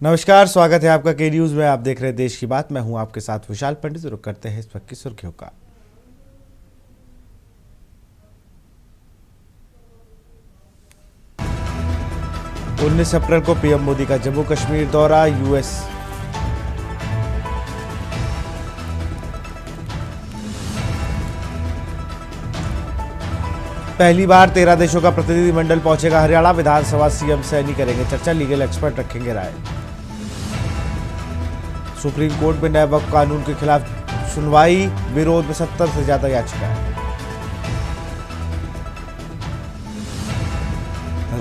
नमस्कार, स्वागत है आपका के न्यूज में। आप देख रहे हैं देश की बात। मैं हूं आपके साथ विशाल पंडित। रुक करते हैं इस वक्त की सुर्खियों का। 19 अप्रैल को पीएम मोदी का जम्मू कश्मीर दौरा। यूएस पहली बार 13 देशों का प्रतिनिधिमंडल पहुंचेगा हरियाणा। विधानसभा सीएम सैनी करेंगे चर्चा, लीगल एक्सपर्ट रखेंगे राय। सुप्रीम कोर्ट में नए वक्फ कानून के खिलाफ सुनवाई, विरोध में 70 से ज्यादा याचिकाएं।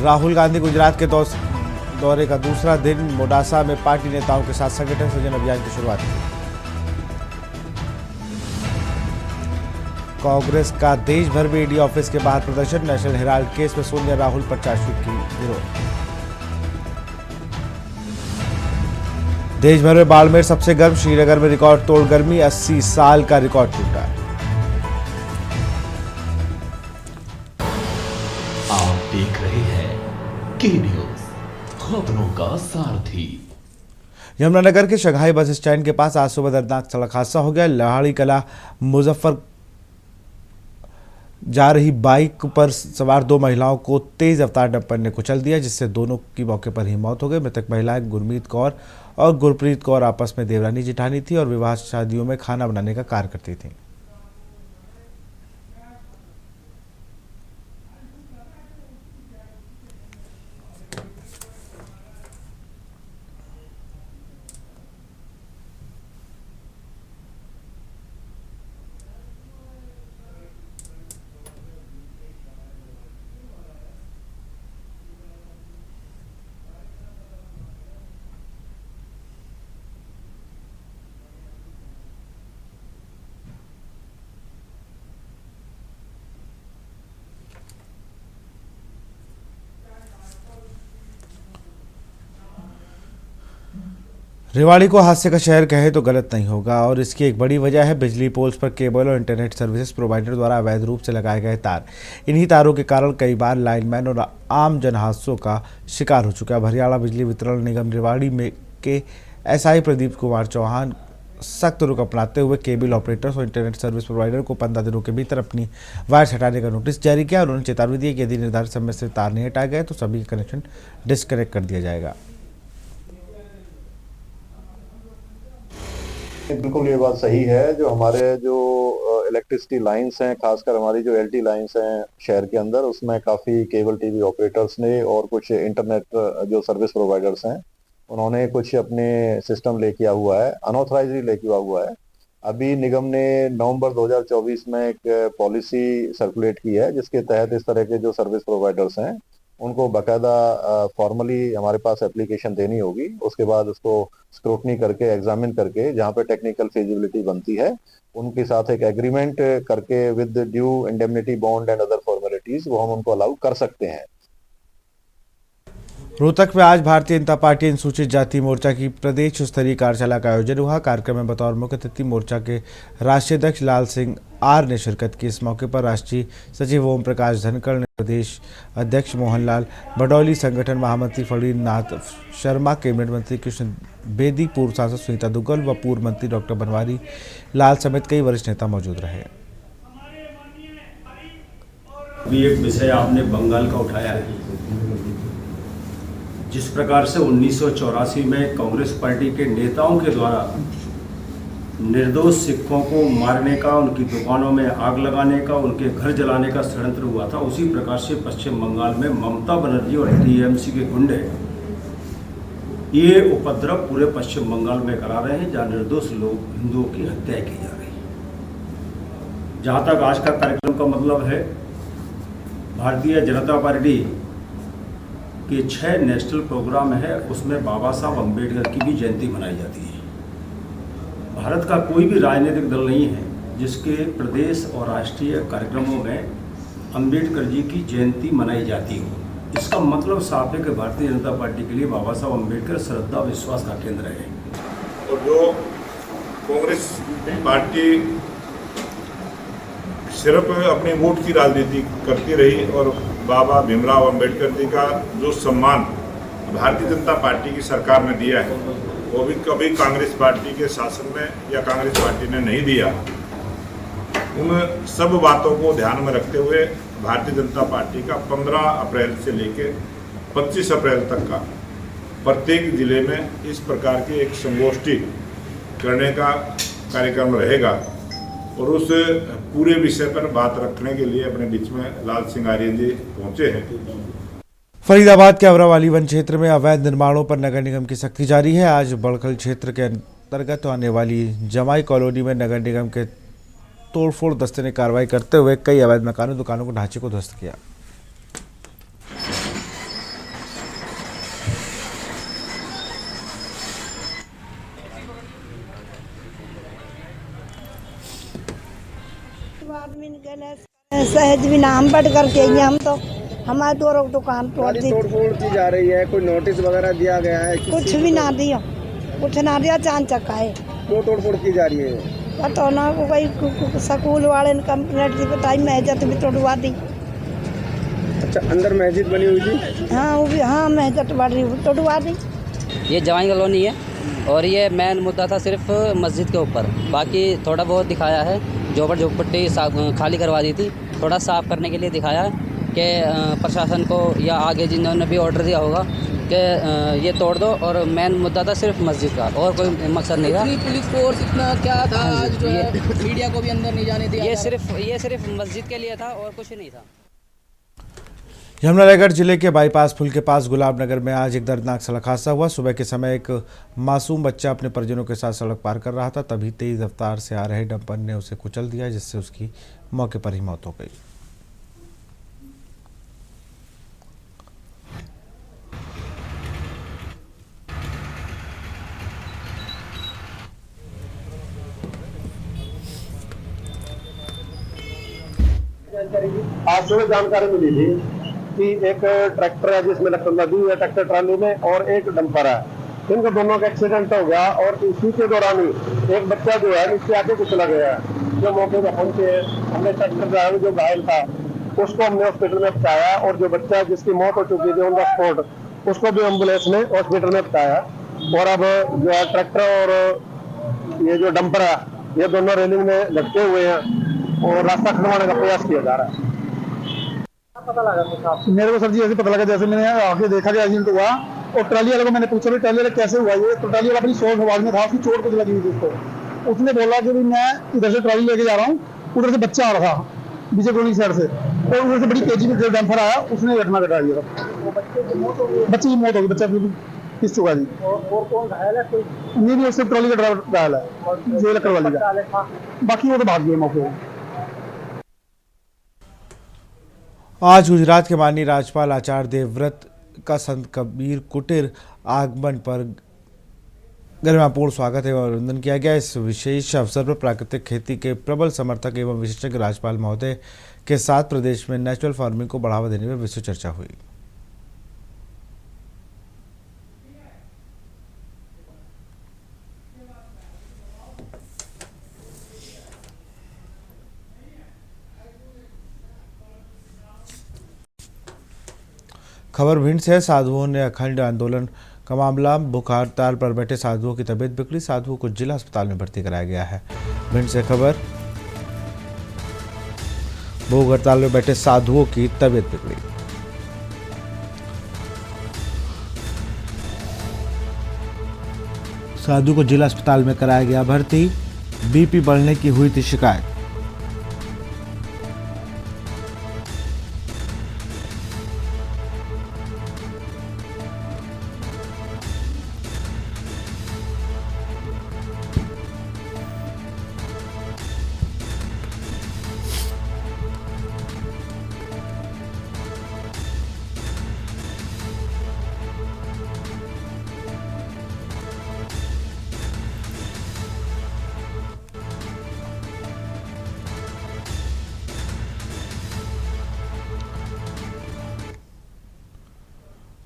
राहुल गांधी गुजरात के दौरे का दूसरा दिन। मोडासा में पार्टी नेताओं के साथ संगठन सृजन अभियान की शुरुआत की। कांग्रेस का देश भर में ईडी ऑफिस के बाहर प्रदर्शन। नेशनल हेराल्ड केस में सोनिया राहुल पर चार्जशीट की विरोध। देश भर में बाड़मेर सबसे गर्म। श्रीनगर में रिकॉर्ड तोड़ गर्मी। 80 साल का रिकॉर्ड टूटा। आप देख रहे हैं के न्यूज, खबरों का सारथी। यमुनानगर के शंघाई बस स्टैंड के पास आज सुबह दर्दनाक सड़क हादसा हो गया। लहाड़ी कला मुजफ्फर जा रही बाइक पर सवार दो महिलाओं को तेज रफ्तार डंपर ने कुचल दिया, जिससे दोनों की मौके पर ही मौत हो गई। मृतक महिलाएं गुरमीत कौर और गुरप्रीत कौर आपस में देवरानी जेठानी थी और विवाह शादियों में खाना बनाने का कार्य करती थी। रेवाड़ी को हादसे का शहर कहे तो गलत नहीं होगा और इसकी एक बड़ी वजह है बिजली पोल्स पर केबल और इंटरनेट सर्विसेज प्रोवाइडर द्वारा अवैध रूप से लगाए गए तार। इन्हीं तारों के कारण कई बार लाइनमैन और आम जन हादसों का शिकार हो चुका है। हरियाणा बिजली वितरण निगम रेवाड़ी में के एसआई प्रदीप कुमार चौहान सख्त रुख अपनाते हुए केबल ऑपरेटर्स और इंटरनेट सर्विस प्रोवाइडर को 15 दिनों के भीतर अपनी वायर्स हटाने का नोटिस जारी किया। उन्होंने चेतावनी दी कि यदि निर्धारित समय से तार नहीं हटाए गए तो सभी कनेक्शन डिस्कनेक्ट कर दिया जाएगा। बिल्कुल ये बात सही है। जो हमारे जो इलेक्ट्रिसिटी लाइंस हैं, खासकर हमारी जो एलटी लाइंस हैं शहर के अंदर, उसमें काफ़ी केबल टीवी ऑपरेटर्स ने और कुछ इंटरनेट जो सर्विस प्रोवाइडर्स हैं उन्होंने कुछ अपने सिस्टम ले किया हुआ है, अनऑथराइज ले किया हुआ है। अभी निगम ने नवंबर 2024 में एक पॉलिसी सर्कुलेट की है जिसके तहत इस तरह के जो सर्विस प्रोवाइडर्स हैं उनको बाकायदा फॉर्मली हमारे पास एप्लीकेशन देनी होगी। उसके बाद उसको स्क्रूटनी करके एग्जामिन करके जहाँ पे टेक्निकल फिजिबिलिटी बनती है उनके साथ एक एग्रीमेंट करके with due indemnity bond and other formalities वो हम उनको अलाउ कर सकते हैं। रोहतक में आज भारतीय जनता पार्टी अनुसूचित जाति मोर्चा की प्रदेश स्तरीय कार्यशाला का आयोजन हुआ। कार्यक्रम में बतौर मुख्य अतिथि मोर्चा के राष्ट्रीय अध्यक्ष लाल सिंह आर ने शिरकत की। इस मौके पर राष्ट्रीय सचिव ओम प्रकाश धनखड़ ने प्रदेश अध्यक्ष मोहनलाल भडौली, संगठन महामंत्री फणीनाथ शर्मा, कैबिनेट मंत्री कृष्ण बेदी, पूर्व सांसद सुनीता दुग्गल व पूर्व मंत्री डॉक्टर बनवारी लाल समेत कई वरिष्ठ नेता मौजूद रहे। भी एक विषय आपने बंगाल का उठाया है। जिस प्रकार से 1984 में कांग्रेस पार्टी के नेताओं के द्वारा निर्दोष सिखों को मारने का, उनकी दुकानों में आग लगाने का, उनके घर जलाने का षड्यंत्र हुआ था, उसी प्रकार से पश्चिम बंगाल में ममता बनर्जी और टीएमसी के गुंडे ये उपद्रव पूरे पश्चिम बंगाल में करा रहे हैं, जहाँ निर्दोष लोग हिंदुओं की हत्या की जा रही है। जहाँ तक आज का कार्यक्रम का मतलब है, भारतीय जनता पार्टी के 6 नेशनल प्रोग्राम है, उसमें बाबा साहब अम्बेडकर की भी जयंती मनाई जाती है। भारत का कोई भी राजनीतिक दल नहीं है जिसके प्रदेश और राष्ट्रीय कार्यक्रमों में अम्बेडकर जी की जयंती मनाई जाती हो। इसका मतलब साफ है कि भारतीय जनता पार्टी के लिए बाबा साहब अम्बेडकर श्रद्धा विश्वास का केंद्र है। और जो कांग्रेस पार्टी सिर्फ अपने वोट की राजनीति करती रही और बाबा भीमराव अंबेडकर जी का जो सम्मान भारतीय जनता पार्टी की सरकार ने दिया है वो भी कभी कांग्रेस पार्टी के शासन में या कांग्रेस पार्टी ने नहीं दिया। उन सब बातों को ध्यान में रखते हुए भारतीय जनता पार्टी का 15 अप्रैल से लेकर 25 अप्रैल तक का प्रत्येक जिले में इस प्रकार की एक संगोष्ठी करने का कार्यक्रम रहेगा और उस पूरे विषय पर बात रखने के लिए अपने बीच में लाल सिंह आर्य जी पहुंचे हैं। फरीदाबाद के अमरावाली वन क्षेत्र में अवैध निर्माणों पर नगर निगम की सख्ती जारी है। आज बड़खल क्षेत्र के अंतर्गत आने वाली जमाई कॉलोनी में नगर निगम के तोड़फोड़ दस्ते ने कार्रवाई करते हुए कई अवैध मकानों दुकानों को ढांचे को ध्वस्त किया। सहज भी नाम बढ़ करके हम तो हमारे दो दुकान तोड़ की जा रही है। कोई नोटिस वगैरह दिया गया है? कुछ भी ना दिया, कुछ ना दिया, चांद चक्का है। क्यों तोड़फोड़ की जा रही है? पता ना कोई स्कूल वाले ने कंप्लेंट दी, बताई महजत भी तोड़वा दी। अच्छा, अंदर मस्जिद बनी हुई थी? हाँ वो भी, हाँ महजत बड़ी तोड़वा दी। ये जवाई कॉलोनी है और ये मेन मुद्दा था सिर्फ मस्जिद के ऊपर। बाकी थोड़ा बहुत दिखाया है, झोपड़ी खाली करवा दी थी, थोड़ा साफ करने के लिए दिखाया है कि प्रशासन को या आगे जिन्होंने भी ऑर्डर दिया होगा कि ये तोड़ दो। और मेन मुद्दा था सिर्फ मस्जिद का, और कोई मकसद नहीं था। पुलिस फोर्स इतना क्या था आज जो है मीडिया को भी अंदर नहीं जाने दिया। ये सिर्फ मस्जिद के लिए था और कुछ नहीं था। यमुनानगर जिले के बाईपास पुल के पास गुलाबनगर में आज एक दर्दनाक सड़क हादसा हुआ। सुबह के समय एक मासूम बच्चा अपने परिजनों के साथ सड़क पार कर रहा था, तभी तेज रफ्तार से आ रहे डंपर ने उसे कुचल दिया, जिससे उसकी मौके पर ही मौत हो गई। आज सुबह जानकारी मिली थी कि एक ट्रैक्टर है जिसमें लदी हुई है ट्रैक्टर ट्राली में, और एक डंपर है। इनका दोनों का एक्सीडेंट हो गया और इसी के दौरान ही एक बच्चा जो है नीचे आके कुचला गया है। जो मौके पर पहुंचे, हमने ट्रैक्टर ड्राइवर जो घायल था उसको हमने हॉस्पिटल में पहुंचाया, और जो बच्चा जिसकी मौत हो चुकी थी ऑन द स्पॉट, उसको भी एम्बुलेंस ने हॉस्पिटल में पहुंचाया। और अब जो है ट्रैक्टर और ये जो डंपर है ये दोनों रेलिंग में लटके हुए हैं और रास्ता खड़वाने का प्रयास किया जा रहा है। पता लगा मेरे को सर जी ऐसे पता लगा, जैसे मैंने आगे देखा कि एक्सीडेंट हुआ और ट्राली वाले को मैंने पूछा भी ट्राली वाला कैसे हुआ ये, तो ट्राली वाला अपनी शोर आवाज में था, उसकी चोट कुछ लगी हुई थी उसको। उसने बोला कि मैं इधर से ट्राली लेके जा रहा हूँ, उधर से बच्चा आ रहा था विजय कॉलोनी साइड से, और उधर से बड़ी तेजी में जो डंपर आया उसने घटना घटा दिया। बच्चे की मौत हो गई, बच्चा किस चुका जी। और कौन घायल है? कोई नहीं, सिर्फ ट्राली का ड्राइवर घायल है, जो लकड़ वाली का, बाकी वो तो भाग गए मौके पर। आज गुजरात के माननीय राज्यपाल आचार्य देवव्रत का संत कबीर कुटीर आगमन पर गरिमापूर्ण स्वागत एवं अभिनंदन किया गया। इस विशेष अवसर पर प्राकृतिक खेती के प्रबल समर्थक एवं विशेषज्ञ राज्यपाल महोदय के साथ प्रदेश में नेचुरल फार्मिंग को बढ़ावा देने में विस्तृत चर्चा हुई। खबर भिंड से है। साधुओं ने अखंड आंदोलन का मामला, भूख हड़ताल पर बैठे साधुओं की तबीयत बिगड़ी, साधुओं को जिला अस्पताल में भर्ती कराया गया है। भिंड से खबर, भूख हड़ताल में बैठे साधुओं की तबीयत बिगड़ी। साधु को जिला अस्पताल में कराया गया भर्ती, बीपी बढ़ने की हुई थी शिकायत।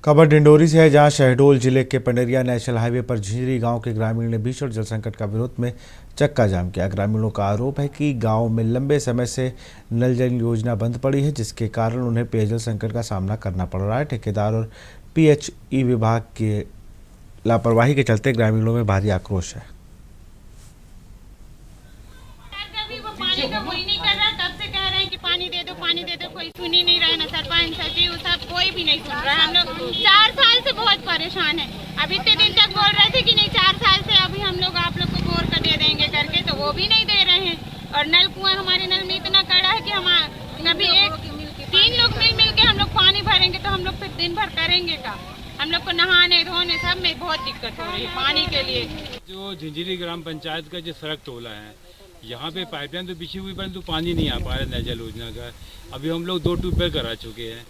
खबर डिंडोरी से है, जहां शहडोल जिले के पंडरिया नेशनल हाईवे पर झिंझरी गांव के ग्रामीणों ने भीषण जल संकट का विरोध में चक्का जाम किया। ग्रामीणों का आरोप है कि गांव में लंबे समय से नल जल योजना बंद पड़ी है, जिसके कारण उन्हें पेयजल संकट का सामना करना पड़ रहा है। ठेकेदार और पीएचई विभाग के लापरवाही के चलते ग्रामीणों में भारी आक्रोश है। पानी का वही नहीं कर रहा, तब से कह रहे हैं कि पानी दे दो, कोई सुन ही नहीं रहा है, ना सरपंच सचिव सब कोई भी नहीं सुन रहा है। हम लोग 4 साल से बहुत परेशान है। अब इतने दिन तक बोल रहे थे कि नहीं 4 साल से अभी हम लोग आप लोग को बोर कर दे देंगे करके, तो वो भी नहीं दे रहे हैं। और नल कुआं हमारे नल में इतना कड़ा है कि हम कभी 3 लोग मिल के हम लोग पानी भरेंगे तो हम लोग फिर दिन भर करेंगे का। हम लोग को नहाने धोने सब में बहुत दिक्कत हो रही है पानी के लिए। जो झिंझिरी ग्राम पंचायत का जो सड़क टोला है, यहाँ पे पाइपलाइन तो बिछी हुई परंतु पानी नहीं आ पा रहा नल जल योजना का। अभी हम लोग 2 ट्यूबवेल करा चुके हैं।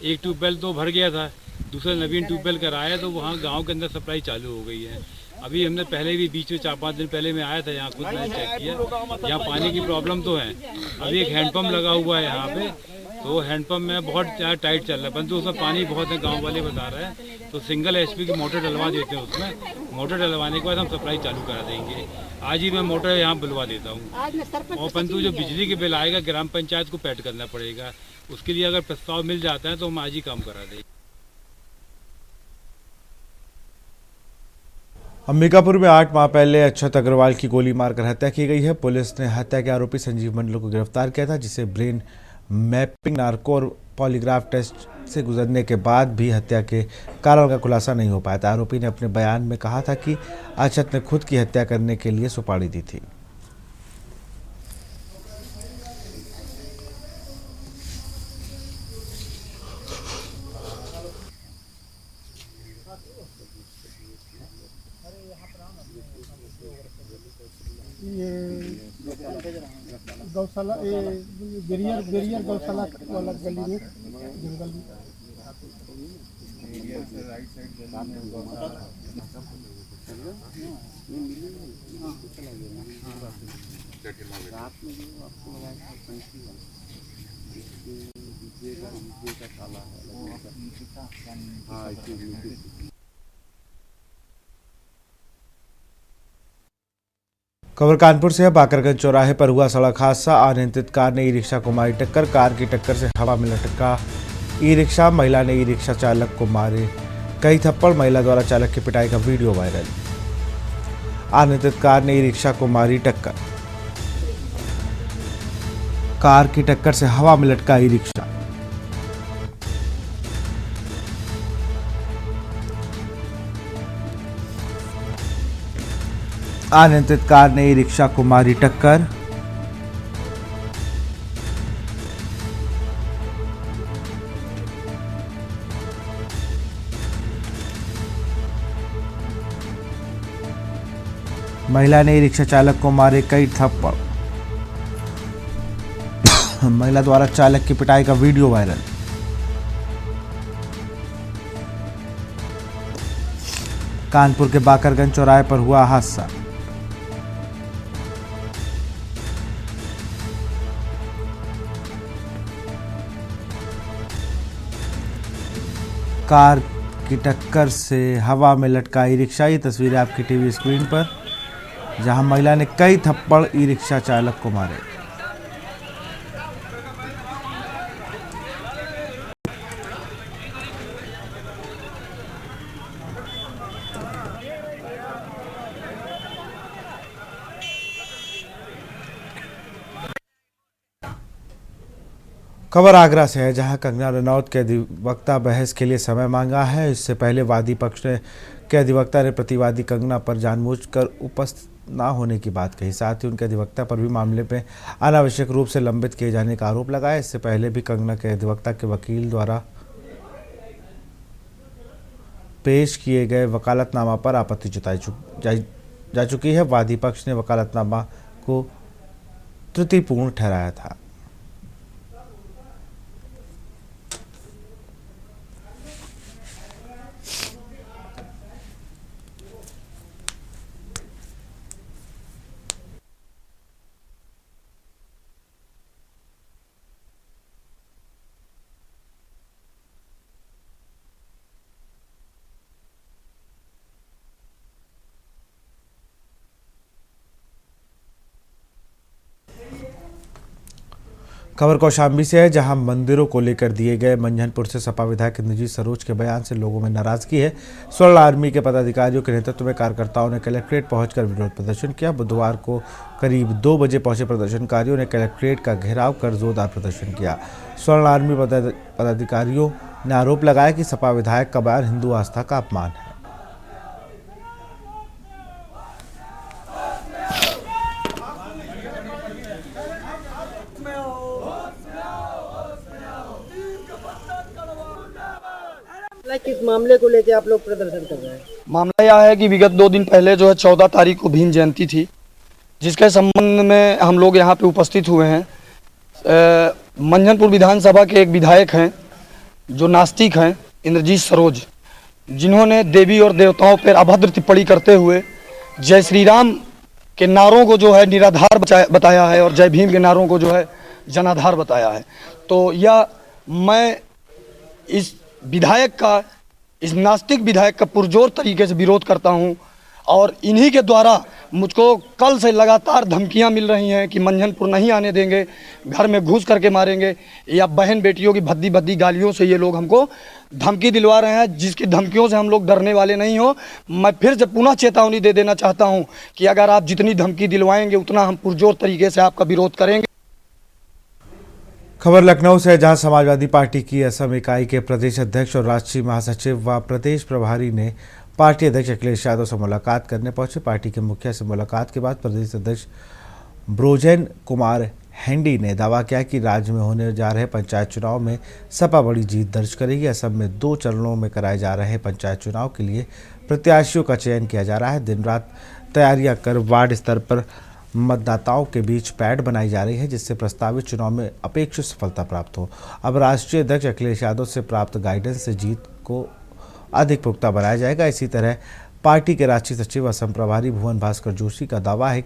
एक ट्यूबवेल तो भर गया था, दूसरा नवीन ट्यूबवेल कराया तो वहाँ गांव के अंदर सप्लाई चालू हो गई है। अभी हमने पहले भी बीच में 4-5 दिन पहले मैं आया था यहाँ, खुद मैंने चेक किया, यहाँ पानी की प्रॉब्लम तो है। अभी एक हैंडपम्प लगा हुआ है यहाँ पे, तो हैंडपम्प में बहुत टाइट चल रहा है, परंतु उसमें पानी बहुत है, गांव वाले बता रहे हैं। तो सिंगल एचपी की मोटर डलवा देते हैं उसमें, मोटर डलवाने के बाद हम सप्लाई चालू करा देंगे। आज ही मैं मोटर यहाँ बुलवा देता हूँ। और परंतु जो बिजली के बिल आएगा ग्राम पंचायत को पेड करना पड़ेगा, उसके लिए अगर प्रस्ताव मिल जाता है तो हम आज ही काम करा देंगे। अंबिकापुर में 8 माह पहले अक्षत अग्रवाल की गोली मारकर हत्या की गई है। पुलिस ने हत्या के आरोपी संजीव मंडल को गिरफ्तार किया था, जिसे ब्रेन मैपिंग, नार्को और पॉलीग्राफ टेस्ट से गुजरने के बाद भी हत्या के कारण का खुलासा नहीं हो पाया था। आरोपी ने अपने बयान में कहा था कि अक्षत ने खुद की हत्या करने के लिए सुपारी दी थी। गौशाला बेरियर गौशाला वाला गली में जंगल में खबर कानपुर से है। बाकरगंज चौराहे पर हुआ सड़क हादसा। अनियंत्रित कार ने ई रिक्शा को मारी टक्कर। कार की टक्कर से हवा में लटका ई रिक्शा। महिला ने ई रिक्शा चालक को मारे कई थप्पड़। महिला द्वारा चालक की पिटाई का वीडियो वायरल। अनियंत्रित कार ने ई रिक्शा को मारी टक्कर। कार की टक्कर से हवा में लटका ई रिक्शा। अनियंत्रित कार ने ई रिक्शा को मारी टक्कर। महिला ने ई रिक्शा चालक को मारे कई थप्पड़। महिला द्वारा चालक की पिटाई का वीडियो वायरल। कानपुर के बाकरगंज चौराहे पर हुआ हादसा। कार की टक्कर से हवा में लटका ई रिक्शा। ये तस्वीरें आपकी टीवी स्क्रीन पर, जहां महिला ने कई थप्पड़ ई रिक्शा चालक को मारे। खबर आगरा से है, जहां कंगना रनौत के अधिवक्ता बहस के लिए समय मांगा है। इससे पहले वादी पक्ष के अधिवक्ता ने प्रतिवादी कंगना पर जानबूझकर उपस्थित न होने की बात कही। साथ ही उनके अधिवक्ता पर भी मामले में अनावश्यक रूप से लंबित किए जाने का आरोप लगाया। इससे पहले भी कंगना के अधिवक्ता के वकील द्वारा पेश किए गए वकालतनामा पर आपत्ति जताई जा चुकी है। वादी पक्ष ने वकालतनामा को त्रुटिपूर्ण ठहराया था। खबर कौशाम्बी से है, जहां मंदिरों को लेकर दिए गए मंझनपुर से सपा विधायक इंद्रजीत सरोज के बयान से लोगों में नाराजगी है। स्वर्ण आर्मी के पदाधिकारियों के नेतृत्व में कार्यकर्ताओं ने कलेक्ट्रेट पहुंचकर विरोध प्रदर्शन किया। बुधवार को करीब 2 बजे पहुंचे प्रदर्शनकारियों ने कलेक्ट्रेट का घेराव कर जोरदार प्रदर्शन किया। स्वर्ण आर्मी पदाधिकारियों ने आरोप लगाया कि सपा विधायक का बयान हिंदू आस्था का अपमान है। किस मामले को लेकर आप लोग प्रदर्शन कर रहे हैं? मामला यह है कि विगत 2 दिन पहले जो है 14 तारीख को भीम जयंती थी, जिसके संबंध में हम लोग यहाँ पे उपस्थित हुए हैं। मंझनपुर विधानसभा के एक विधायक हैं जो नास्तिक हैं, इंद्रजीत सरोज, जिन्होंने देवी और देवताओं पर अभद्र टिप्पणी करते हुए जय श्री राम के नारों को जो है निराधार बताया है और जय भीम के नारों को जो है जनाधार बताया है। तो यह मैं इस विधायक का, इस नास्तिक विधायक का पुरजोर तरीके से विरोध करता हूं और इन्हीं के द्वारा मुझको कल से लगातार धमकियां मिल रही हैं कि मंझनपुर नहीं आने देंगे, घर में घुस करके मारेंगे, या बहन बेटियों की भद्दी भद्दी गालियों से ये लोग हमको धमकी दिलवा रहे हैं, जिसकी धमकियों से हम लोग डरने वाले नहीं हो। मैं फिर से पुनः चेतावनी दे देना चाहता हूँ कि अगर आप जितनी धमकी दिलवाएंगे उतना हम पुरजोर तरीके से आपका विरोध करेंगे। खबर लखनऊ से, जहां समाजवादी पार्टी की असम इकाई के प्रदेश अध्यक्ष और राष्ट्रीय महासचिव व प्रदेश प्रभारी ने पार्टी अध्यक्ष अखिलेश यादव से मुलाकात करने पहुंचे। पार्टी के मुखिया से मुलाकात के बाद प्रदेश अध्यक्ष ब्रोजेन कुमार हैंडी ने दावा किया कि राज्य में होने जा रहे पंचायत चुनाव में सपा बड़ी जीत दर्ज करेगी। असम में 2 चरणों में कराए जा रहे पंचायत चुनाव के लिए प्रत्याशियों का चयन किया जा रहा है। दिन रात तैयारियां कर वार्ड स्तर पर मतदाताओं के बीच पैड बनाई जा रही है, जिससे प्रस्तावित चुनाव में अपेक्षित सफलता प्राप्त हो। अब राष्ट्रीय अध्यक्ष अखिलेश यादव से प्राप्त गाइडेंस से जीत को अधिक पुख्ता बनाया जाएगा। इसी तरह पार्टी के राष्ट्रीय सचिव असम प्रभारी भुवन भास्कर जोशी का दावा है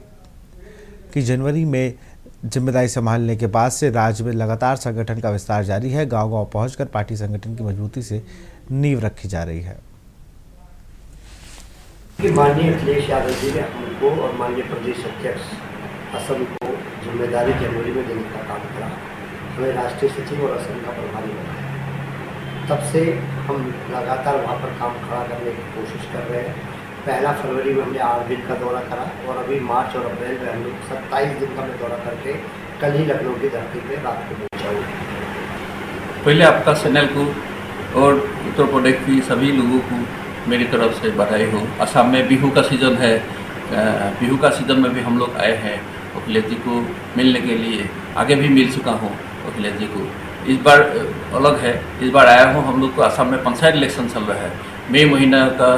कि जनवरी में जिम्मेदारी संभालने के बाद से राज्य में लगातार संगठन का विस्तार जारी है। गांव-गांव पहुंचकर पार्टी संगठन की मजबूती से नींव रखी जा रही है। माननीय अखिलेश यादव जी ने हमको और माननीय प्रदेश अध्यक्ष असम को जिम्मेदारी जनवरी में देने का काम करा, हमें राष्ट्रीय सचिव और असम का प्रभारी बनाया। तब से हम लगातार वहाँ पर काम खड़ा करने की कोशिश कर रहे हैं। 1 फरवरी में हमने 8 दिन का दौरा करा और अभी मार्च और अप्रैल में हम लोग 27 दिन का मैं दौरा करके कल ही लखनऊ की धरती पर रात को पहुँचाऊँ। पहले आपका चैनल को और उत्तर प्रदेश की सभी लोगों को मेरी तरफ से बधाई हो। असम में बिहू का सीज़न है, बिहू का सीज़न में भी हम लोग आए हैं अखिलेश जी को मिलने के लिए। आगे भी मिल चुका हूँ अखिलेश जी को। इस बार अलग है, इस बार आया हूँ। हम लोग को असम में पंचायत इलेक्शन चल रहा है। मई महीना का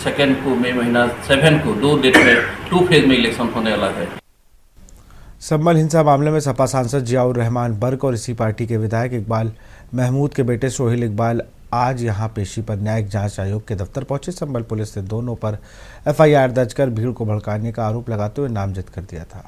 2 को, मई महीना 7 को 2 डेट में 2 फेज में इलेक्शन होने वाला है। संभल हिंसा मामले में सपा सांसद जियाउर रहमान बर्क और इसी पार्टी के विधायक इकबाल महमूद के बेटे सोहेल इकबाल आज यहां पेशी पर न्यायिक जांच आयोग के दफ्तर पहुंचे। संभल पुलिस ने दोनों पर एफआईआर दर्ज कर भीड़ को भड़काने का आरोप लगाते हुए नामजद कर दिया था।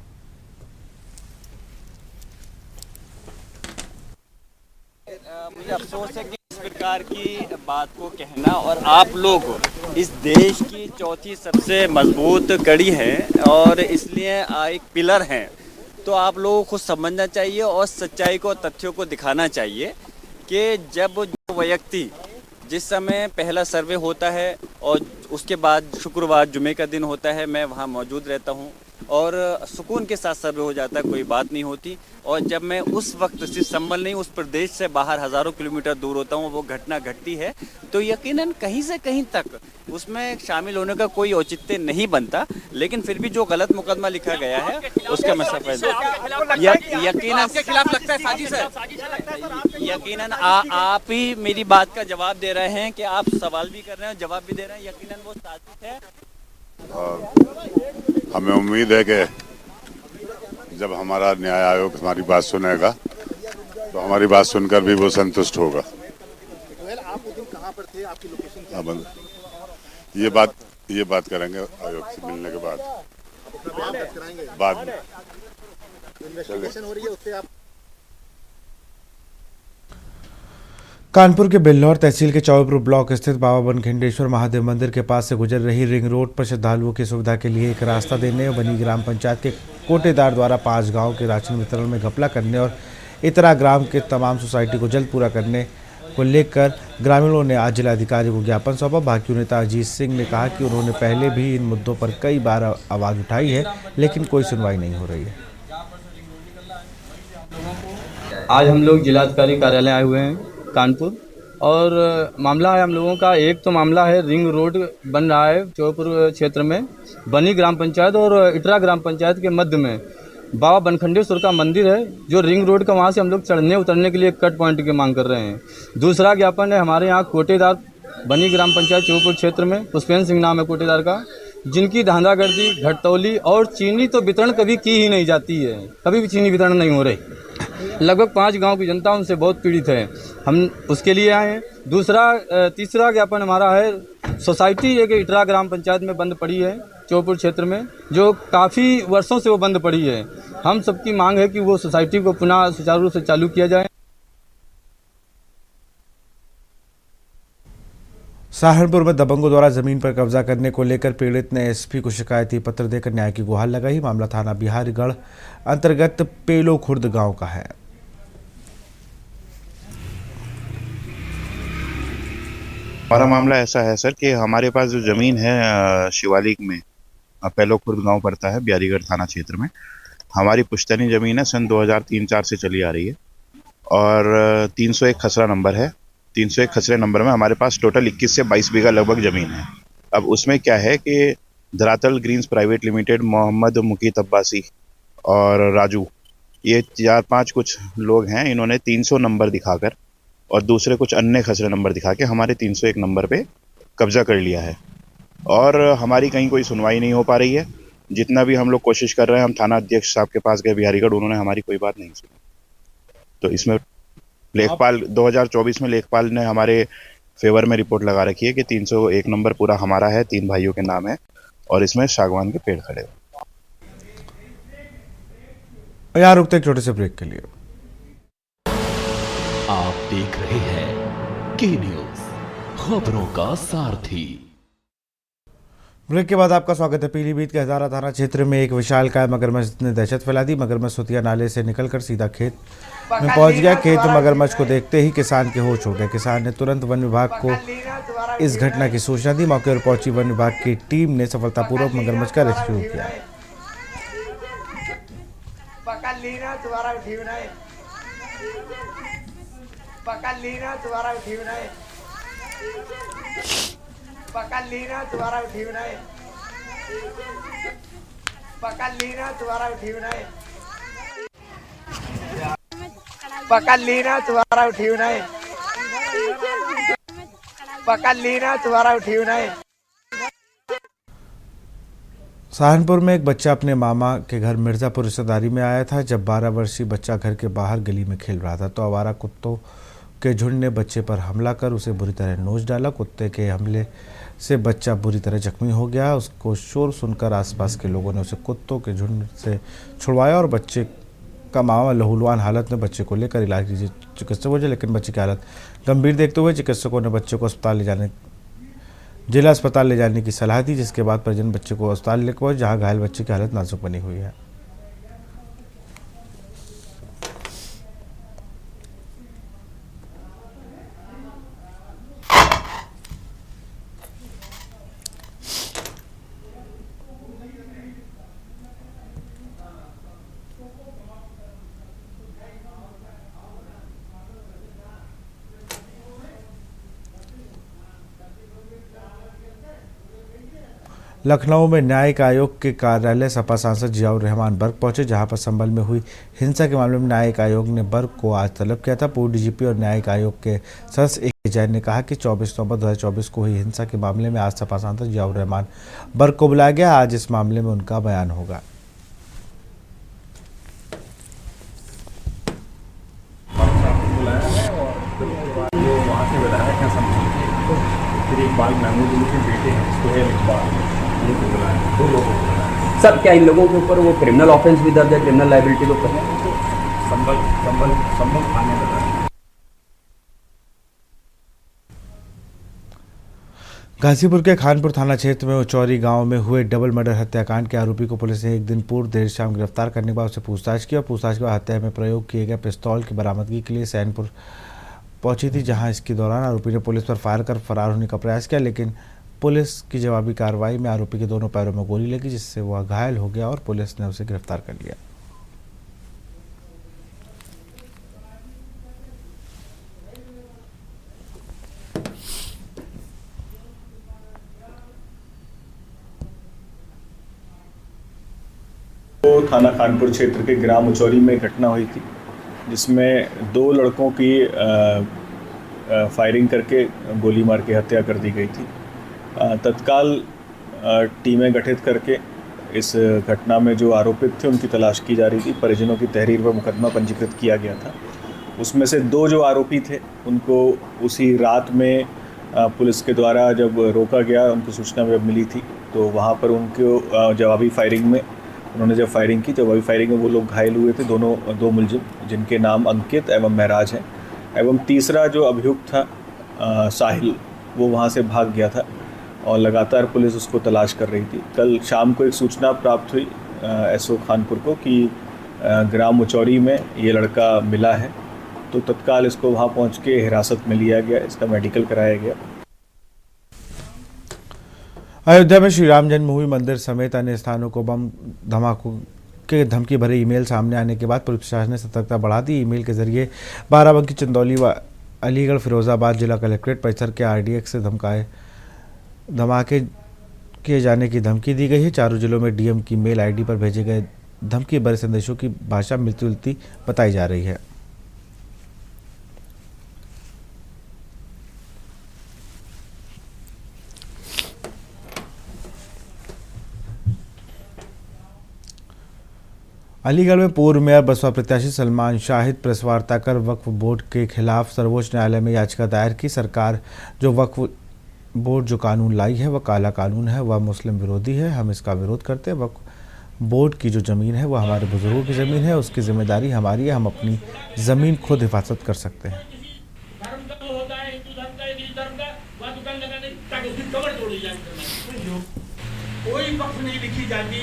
मुझे अफसोस है कि इस प्रकार की बात को कहना, और आप लोग इस देश की चौथी सबसे मजबूत कड़ी है और इसलिए एक पिलर हैं, तो आप लोगों को समझना चाहिए और सच्चाई को, तथ्यों को दिखाना चाहिए कि जब जो व्यक्ति, जिस समय पहला सर्वे होता है और उसके बाद शुक्रवार जुमे का दिन होता है, मैं वहाँ मौजूद रहता हूँ और सुकून के साथ सर्वे हो जाता है, कोई बात नहीं होती। और जब मैं उस वक्त सिर्फ संभल नहीं, उस प्रदेश से बाहर हज़ारों किलोमीटर दूर होता हूँ, वो घटना घटती है, तो यकीनन कहीं से कहीं तक उसमें शामिल होने का कोई औचित्य नहीं बनता। लेकिन फिर भी जो गलत मुकदमा लिखा गया है उसका मैं सफेद यकीनन आप ही मेरी बात का जवाब दे रहे हैं कि आप सवाल भी कर रहे हैं, जवाब भी दे रहे हैं। यकीनन वो साजिश है। हमें उम्मीद है कि जब हमारा न्याय आयोग हमारी बात सुनेगा तो हमारी बात सुनकर भी वो संतुष्ट होगा। आप उस दिन कहाँ पर थे, आपकी लोकेशन? ये बात करेंगे आयोग से मिलने के बाद में। इन्वेस्टिगेशन हो रही है उससे आप। कानपुर के बिल्लौर तहसील के चौबेपुर ब्लॉक स्थित बाबा बनखंडेश्वर महादेव मंदिर के पास से गुजर रही रिंग रोड पर श्रद्धालुओं की सुविधा के लिए एक रास्ता देने बनी ग्राम पंचायत के कोटेदार द्वारा 5 गांव के राशन वितरण में घपला करने और इतरा ग्राम के तमाम सोसाइटी को जल्द पूरा करने को लेकर ग्रामीणों ने आज जिलाधिकारी को ज्ञापन सौंपा। भाजपा नेता अजीत सिंह ने कहा कि उन्होंने पहले भी इन मुद्दों पर कई बार आवाज़ उठाई है, लेकिन कोई सुनवाई नहीं हो रही है। आज हम लोग जिलाधिकारी कार्यालय आए हुए हैं कानपुर, और मामला है हम लोगों का, एक तो मामला है रिंग रोड बन रहा है चौपुर क्षेत्र में, बनी ग्राम पंचायत और इटरा ग्राम पंचायत के मध्य में बाबा बनखंडेश्वर का मंदिर है, जो रिंग रोड का वहाँ से हम लोग चढ़ने उतरने के लिए कट पॉइंट की मांग कर रहे हैं। दूसरा ज्ञापन है हमारे यहाँ कोटेदार बनी ग्राम पंचायत चौपुर क्षेत्र में, पुष्पेंद्र सिंह नाम है कोटेदार का, जिनकी धांधागर्दी, घटतौली और चीनी तो वितरण कभी की ही नहीं जाती है, कभी भी चीनी वितरण नहीं हो रही। लगभग 5 गांव की जनता उनसे बहुत पीड़ित है, हम उसके लिए आए हैं। तीसरा ज्ञापन हमारा है सोसाइटी एक इटरा ग्राम पंचायत में बंद पड़ी है चौपुर क्षेत्र में, जो काफ़ी वर्षों से वो बंद पड़ी है। हम सबकी मांग है कि वो सोसाइटी को पुनः सुचारू रूप से चालू किया जाए। सहारनपुर में दबंगों द्वारा जमीन पर कब्जा करने को लेकर पीड़ित ने एसपी को शिकायती पत्र देकर न्याय की गुहार लगाई। मामला थाना बिहारीगढ़ अंतर्गत पेलो खुर्द गांव का है। हमारा मामला ऐसा है सर कि हमारे पास जो ज़मीन है शिवालिक में, पेलो खुर्द गांव पड़ता है बिहारीगढ़ थाना क्षेत्र में, हमारी पुश्तैनी ज़मीन है, सन 2003-4 से चली आ रही है और 301 खसरा नंबर है। 301 खसरे नंबर में हमारे पास टोटल 21 से 22 बीघा लगभग ज़मीन है। अब उसमें क्या है कि Dharatal greens private limited, Mohammad Mukeet Abbasi और राजू, ये 4-5 कुछ लोग हैं, इन्होंने 300 नंबर दिखाकर और दूसरे कुछ अन्य खसरे नंबर दिखा के हमारे 301 नंबर पे कब्जा कर लिया है और हमारी कहीं कोई सुनवाई नहीं हो पा रही है। जितना भी हम लोग कोशिश कर रहे हैं, हम थाना अध्यक्ष साहब के पास गए बिहारीगढ़, उन्होंने हमारी कोई बात नहीं सुनी। तो इसमें लेखपाल 2024 में लेखपाल ने हमारे फेवर में रिपोर्ट लगा रखी है कि 301 नंबर पूरा हमारा है, 3 भाइयों के नाम है और इसमें सागवान के पेड़ खड़े हैं। यहाँ रुकते एक छोटे से ब्रेक के लिए। आप देख रहे हैं के न्यूज, खबरों का सारथी। ब्रेक के बाद आपका स्वागत है। पीलीभीत के हजारा थाना क्षेत्र में एक विशालकाय मगरमच्छ ने दहशत फैला दी। मगरमच्छ सुतिया नाले से निकलकर सीधा खेत में पहुंच गया। खेत में मगरमच्छ को देखते ही किसान के होश उड़ गए। किसान ने तुरंत वन विभाग को इस घटना की सूचना दी। मौके पर पहुंची वन विभाग की टीम ने सफलतापूर्वक मगरमच्छ का रेस्क्यू किया। सहारनपुर में एक बच्चा अपने मामा के घर मिर्जापुर रिश्तेदारी में आया था। जब 12 वर्षीय बच्चा घर के बाहर गली में खेल रहा था तो आवारा कुत्तों के झुंड ने बच्चे पर हमला कर उसे बुरी तरह नोच डाला। कुत्ते के हमले से बच्चा बुरी तरह जख्मी हो गया। उसको शोर सुनकर आसपास के लोगों ने उसे कुत्तों के झुंड से छुड़वाया और बच्चे का मामा लहूलुहान हालत में बच्चे को लेकर इलाज के लिए चिकित्सक पहुंचे, लेकिन बच्चे की हालत गंभीर देखते हुए चिकित्सकों ने बच्चे को जिला अस्पताल ले जाने की सलाह दी, जिसके बाद परिजन बच्चे को अस्पताल लेकर पहुंचे, जहां घायल बच्चे की हालत नाजुक बनी हुई है। लखनऊ में न्यायिक आयोग के कार्यालय सपा सांसद जियाउर रहमान बर्क पहुंचे, जहां पर संभल में हुई हिंसा के मामले में न्यायिक आयोग ने बर्क को आज तलब किया था। पूर्व डीजीपी और न्यायिक आयोग के सदस्य ए जैन ने कहा कि 24 नवंबर 2024 को हुई हिंसा के मामले में आज सपा सांसद जियाउर रहमान बर्क को बुलाया गया। आज इस मामले में उनका बयान होगा। सर, क्या इन लोगों के ऊपर वो क्रिमिनल ऑफेंस भी दर्ज है, क्रिमिनल लायबिलिटी के ऊपर? संभल थाने में। गाजीपुर के खानपुर थाना क्षेत्र में उचौरी गांव में हुए डबल मर्डर हत्याकांड के आरोपी को पुलिस ने एक दिन पूर्व देर शाम गिरफ्तार करने के बाद उससे पूछताछ की और पूछताछ के बाद हत्या में प्रयोग किए गए पिस्तौल की बरामदगी के लिए सैनपुर पहुंची थी, जहां इसके दौरान आरोपी ने पुलिस पर फायर कर फरार होने का प्रयास किया, लेकिन पुलिस की जवाबी कार्रवाई में आरोपी के दोनों पैरों में गोली लगी, जिससे वह घायल हो गया और पुलिस ने उसे गिरफ्तार कर लिया। थाना खानपुर क्षेत्र के ग्राम उचौरी में घटना हुई थी, जिसमें 2 लड़कों की फायरिंग करके गोली मार के हत्या कर दी गई थी। तत्काल टीमें गठित करके इस घटना में जो आरोपित थे उनकी तलाश की जा रही थी। परिजनों की तहरीर पर मुकदमा पंजीकृत किया गया था। उसमें से 2 जो आरोपी थे उनको उसी रात में पुलिस के द्वारा जब रोका गया, उनको सूचना जब मिली थी तो वहाँ पर उनको जवाबी फायरिंग में उन्होंने जब फायरिंग की, जवाबी फायरिंग में वो लोग घायल हुए थे। 2 मुलजिम जिनके नाम अंकित एवं महराज हैं, एवं तीसरा जो अभियुक्त था साहिल, वो वहाँ से भाग गया था और लगातार पुलिस उसको तलाश कर रही थी। कल शाम को एक सूचना प्राप्त हुई एसओ खानपुर को कि ग्राम उचौरी में ये लड़का मिला है, तो तत्काल इसको वहाँ पहुँच के हिरासत में लिया गया, इसका मेडिकल कराया गया। अयोध्या में श्री राम जन्मभूमि मंदिर समेत अन्य स्थानों को बम धमाकों के धमकी भरे ईमेल सामने आने के बाद पुलिस प्रशासन ने सतर्कता बढ़ा दी। ईमेल के जरिए बाराबंकी, चंदौली व अलीगढ़, फिरोजाबाद जिला कलेक्ट्रेट परिसर के आरडीएक्स से धमाके किए जाने की धमकी दी गई है। चारों जिलों में डीएम की मेल आईडी पर भेजे गए धमकी भरे संदेशों की भाषा मिलती जुलती बताई जा रही है। अलीगढ़ में पूर्व मेयर बसपा प्रत्याशी सलमान शाहिद प्रेस वार्ता कर वक्फ बोर्ड के खिलाफ सर्वोच्च न्यायालय में याचिका दायर की। सरकार जो वक्फ बोर्ड जो कानून लाई है वह काला कानून है, वह मुस्लिम विरोधी है, हम इसका विरोध करते हैं। वक्फ बोर्ड की जो ज़मीन है वह हमारे बुजुर्गों की ज़मीन है, उसकी जिम्मेदारी हमारी है, हम अपनी ज़मीन खुद हिफाजत कर सकते हैं। कोई वक्फ नहीं लिखी जाती,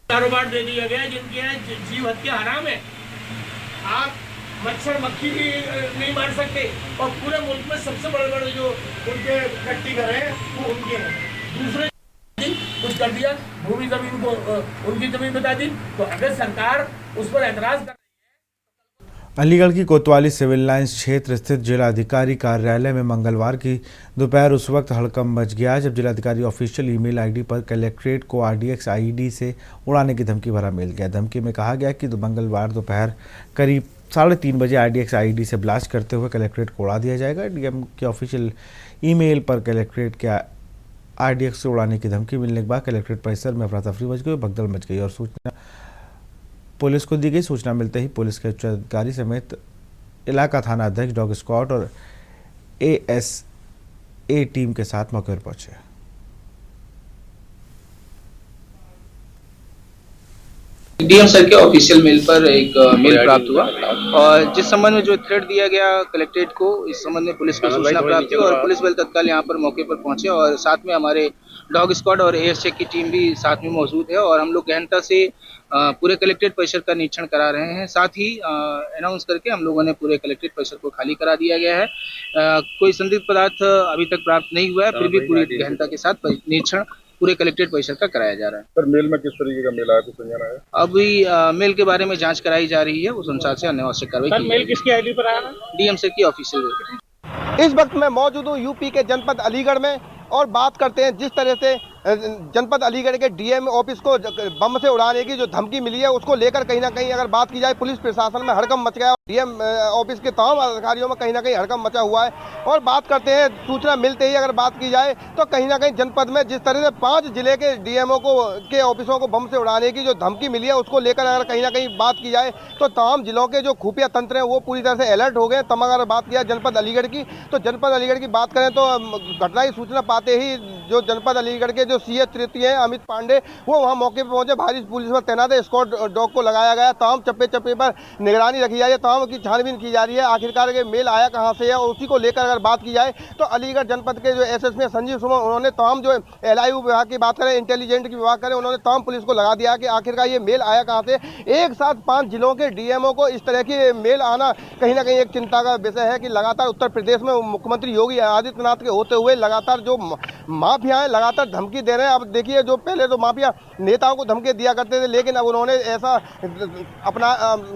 कारोबार दे दिया गया जिनके यहाँ जीव हत्या हराम है। आप मच्छर मक्खी भी नहीं मार सकते और पूरे मुल्क में सबसे बड़े बड़े जो उनके फैक्ट्री घर हैं वो उनके हैं। दूसरे कुछ कर दिया, भूमि जमीन को उनकी जमीन बता दी, तो अगर सरकार उस पर एतराज कर। अलीगढ़ की कोतवाली सिविल लाइंस क्षेत्र स्थित जिलाधिकारी कार्यालय में मंगलवार की दोपहर उस वक्त हड़कंप मच गया जब जिलाधिकारी ऑफिशियल ईमेल आईडी पर कलेक्ट्रेट को आरडीएक्स आईडी से उड़ाने की धमकी भरा मेल गया। धमकी में कहा गया कि मंगलवार दोपहर करीब 3:30 बजे आरडीएक्स आईडी से ब्लास्ट करते हुए कलेक्ट्रेट को उड़ा दिया जाएगा। डीएम के ऑफिशियल ईमेल पर कलेक्ट्रेट के आरडीएक्स से उड़ाने की धमकी मिलने के बाद कलेक्ट्रेट परिसर में अफरा तफरी मच गई, भगदड़ मच गई और सूचना पुलिस को दी गई। सूचना मिलते ही पुलिस के उच्च अधिकारी समेत इलाका थाना अध्यक्ष, डॉग स्क्वाड और एएसए टीम के साथ मौके पर पहुंचे। डीएम सर के ऑफिशियल मेल पर एक मेल प्राप्त हुआ और जिस संबंध में जो थ्रेट दिया गया कलेक्ट्रेट को, इस संबंध में पुलिस को सूचना प्राप्त हुई और पुलिस बल तत्काल यहाँ पर मौके पर पहुंचे और साथ में हमारे डॉग स्क्वाड और एएसए की टीम भी साथ में मौजूद है और हम लोग गहनता से पूरे कलेक्ट्रेट परिसर का निरीक्षण करा रहे हैं। साथ ही अनाउंस करके हम लोगों ने पूरे कलेक्ट्रेट परिसर को खाली करा दिया गया है। कोई संदिग्ध पदार्थ अभी तक प्राप्त नहीं हुआ है, फिर भी पूरी गहनता के साथ निरीक्षण पूरे कलेक्ट्रेट परिसर का कराया जा रहा है। सर मेल में किस तरीके का मेल आया कुछ समझ आया? अभी मेल के बारे में जांच कराई जा रही है, उस अनुसार से अन्य आवश्यक कार्रवाई। मेल किसकी आईडी पर आया? डीएम सर की ऑफिशियल। इस वक्त मैं मौजूद हूँ यूपी के जनपद अलीगढ़ में और बात करते हैं जिस तरह से जनपद अलीगढ़ के डीएम ऑफिस को बम से उड़ाने की जो धमकी मिली है उसको लेकर कहीं ना कहीं अगर बात की जाए पुलिस प्रशासन में हड़कंप मच गया। डीएम ऑफिस के तमाम अधिकारियों में कहीं ना कहीं हड़कंप मचा हुआ है और बात करते हैं सूचना मिलते ही अगर बात की जाए तो कहीं ना कहीं जनपद में जिस तरह से 5 जिले के डीएमओ के ऑफिसों को बम से उड़ाने की जो धमकी मिली है उसको लेकर अगर कहीं ना कहीं बात की जाए तो तमाम जिलों के जो खुफिया तंत्र हैं वो पूरी तरह से अलर्ट हो गए। तमाम अगर बात किया जनपद अलीगढ़ की तो जनपद अलीगढ़ की बात करें तो घटना की सूचना पाते ही जो जनपद अलीगढ़ के जो सीएच तृतीय हैं अमित पांडे, वो वहाँ मौके पर पहुंचे। भारी पुलिस बल तैनात है, स्क्वाड डॉग को लगाया गया, तमाम चप्पे चप्पे पर निगरानी रखी जा रही है, तमाम की छानबीन की जा रही है। आखिरकार ये मेल आया कहाँ से है, और उसी को लेकर अगर बात की जाए तो अलीगढ़ जनपद के जो एसएसपी संजीव सुमन, उन्होंने तमाम जो एलआईयू विभाग की बात करें, इंटेलिजेंट की विभाग करें, उन्होंने तमाम पुलिस को लगा दिया कि आखिरकार ये मेल आया कहाँ से। एक साथ 5 जिलों के डीएमओ को इस तरह की मेल आना कहीं ना कहीं एक चिंता का विषय है कि लगातार उत्तर प्रदेश में मुख्यमंत्री योगी आदित्यनाथ के होते हुए लगातार जो माफिया है लगातार धमकी दे रहे हैं। अब देखिए, जो पहले तो माफिया नेताओं को धमकी दिया करते थे, लेकिन अब उन्होंने ऐसा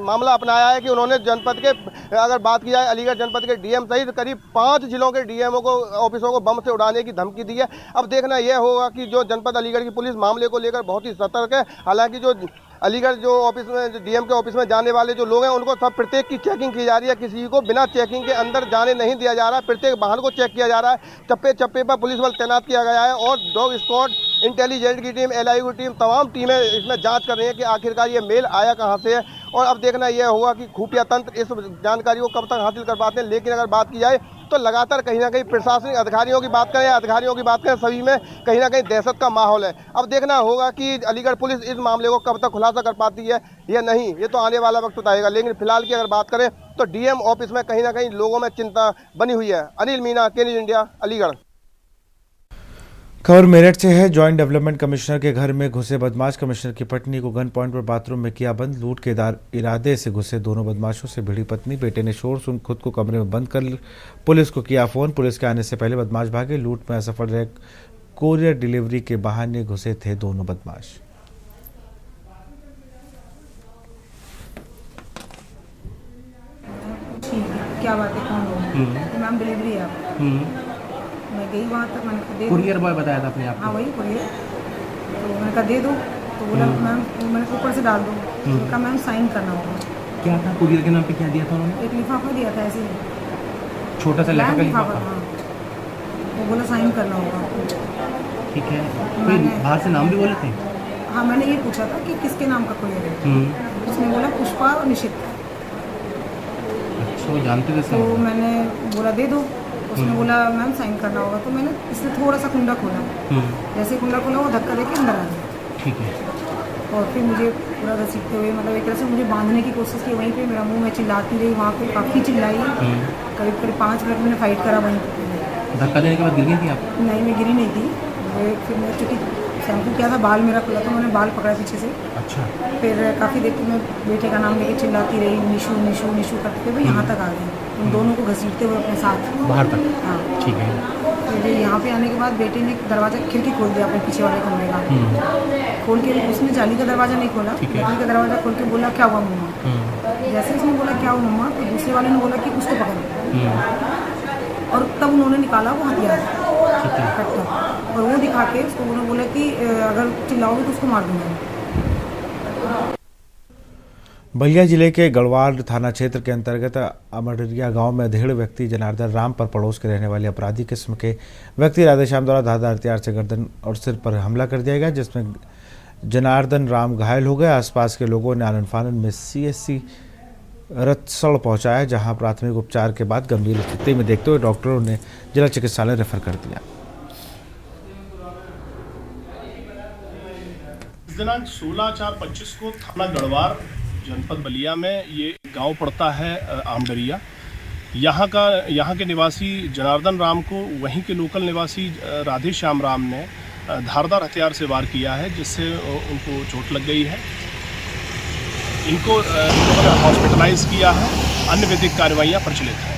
मामला अपनाया है कि उन्होंने जनपद के, अगर बात की जाए अलीगढ़ जनपद के डीएम सहित करीब 5 जिलों के डीएमओ को, ऑफिसों को बम से उड़ाने की धमकी दी है। अब देखना यह होगा कि जो जनपद अलीगढ़ की पुलिस मामले को लेकर बहुत ही सतर्क है। हालांकि जो अलीगढ़ जो ऑफिस में, डीएम के ऑफिस में जाने वाले जो लोग हैं, उनको सब प्रत्येक की चेकिंग की जा रही है, किसी को बिना चेकिंग के अंदर जाने नहीं दिया जा रहा है। प्रत्येक वाहन को चेक किया जा रहा है, चप्पे चप्पे पर पुलिस बल तैनात किया गया है, और डॉग स्क्वाड, इंटेलिजेंट की टीम, एलआईयू की टीम, तमाम टीमें इसमें जांच कर रही हैं कि आखिरकार ये मेल आया कहाँ से है। और अब देखना यह होगा कि खुफिया तंत्र इस जानकारी को कब तक हासिल कर पाते हैं। लेकिन अगर बात की जाए तो लगातार कहीं ना कहीं प्रशासनिक अधिकारियों की बात करें, सभी में कहीं ना कहीं दहशत का माहौल है। अब देखना होगा कि अलीगढ़ पुलिस इस मामले को कब तक खुलासा कर पाती है या नहीं, ये तो आने वाला वक्त बताएगा। लेकिन फिलहाल की अगर बात करें तो डीएम ऑफिस में कहीं ना कहीं लोगों में चिंता बनी हुई है। अनिल मीना, के न्यूज़ इंडिया, अलीगढ़। खबर मेरठ से है। जॉइंट डेवलपमेंट कमिश्नर के घर में घुसे बदमाश, कमिश्नर की पत्नी को गन पॉइंट पर बाथरूम में किया बंद। लूट के इरादे से घुसे दोनों बदमाशों से भिड़ी पत्नी। बेटे ने शोर सुन खुद को कमरे में बंद कर पुलिस को किया फोन। पुलिस के आने से पहले बदमाश भागे। लूट में असफल रहे कोरियर डिलीवरी के बहाने घुसे थे दोनों बदमाश। क्या बात है, कौन हो? मैम डिलीवरी है आप। मैं गई वहाँ तक, मैंने कहा दे, कुरियर बॉय बताया था अपने आप। हाँ वही कुरियर। तो मैंने कहा दे दो, तो बोला मैम मैंने ऊपर से डाल दो। तो कहा मैम साइन करना होगा। क्या था कुरियर के नाम पे, क्या दिया था उन्होंने? एक लिफाफा दिया था ऐसे ही, छोटा सा लिफाफा। हाँ, वो बोला साइन करना होगा। ठीक है, कोई बाहर से नाम भी बोले थे? हाँ, मैंने ये पूछा था कि किसके नाम का कुरियर है। उसने बोला पुष्पा और निशित। अच्छा, वो जानते थे? तो मैंने बोला दे दो। उसने बोला मैम साइन करना होगा। तो मैंने इसलिए थोड़ा सा कुंडा खोला। जैसे कुंडा खोला, वो धक्का देके अंदर आ गया। ठीक है। और फिर मुझे पूरा घसीटते हुए, मतलब एक तरह से मुझे बांधने की कोशिश की। वहीं पे मेरा मुंह में चिल्लाती रही, वहाँ पे काफ़ी चिल्लाई। करीब 5 मिनट मैंने फाइट करा वहीं पे। धक्का देने के बाद गिर गई थी आप? नहीं, मैं गिरी नहीं थी। फिर मैं चूँकि शैम्पू किया था, बाल मेरा खुला था, मैंने बाल पकड़ा पीछे से। अच्छा। फिर काफ़ी देर मैं बेटे का नाम लेके चिल्लाती रही, निशु निशु निशु करते हुए यहाँ तक आ गई। उन दोनों को घसीटते हुए अपने साथ बाहर तक। हाँ, ठीक है। फिर यहाँ पे आने के बाद बेटे ने दरवाज़ा, खिड़की खोल दिया अपने पीछे वाले कमरे का। खोल के उसने जाली का दरवाज़ा नहीं खोला, लकड़ी का दरवाज़ा खोल के बोला क्या हुआ मम्मा। जैसे उसने बोला क्या हुआ मम्मा, तो दूसरे वाले ने बोला कि उसको पकड़। और तब उन्होंने निकाला वो हथियार कट्टा, और वो दिखा के उसको उन्होंने बोला कि अगर चिल्लाओगे तो उसको मार दूंगा। बलिया जिले के गढ़वाल थाना क्षेत्र के अंतर्गत अमरिया गांव में अधेड़ व्यक्ति जनार्दन राम पर पड़ोस के रहने वाले अपराधी किस्म के व्यक्ति राधेश्याम द्वारा धारदार हथियार से गर्दन और सिर पर हमला कर दिया गया, जिसमें जनार्दन राम घायल हो गए। आसपास के लोगों ने आनन फानन में सीएससी रतसड़ पहुंचाया, जहां प्राथमिक उपचार के बाद गंभीर स्थिति में देखते हुए डॉक्टरों ने जिला चिकित्सालय रेफर कर दिया। दिनांक 16/4/25 को थाना गढ़वाल जनपद बलिया में ये गांव पड़ता है आमडरिया। यहाँ के निवासी जनार्दन राम को वहीं के लोकल निवासी राधेश्याम राम ने धारदार हथियार से वार किया है, जिससे उनको चोट लग गई है। इनको हॉस्पिटलाइज किया है, अन्य विधिक कार्रवाइयाँ प्रचलित हैं।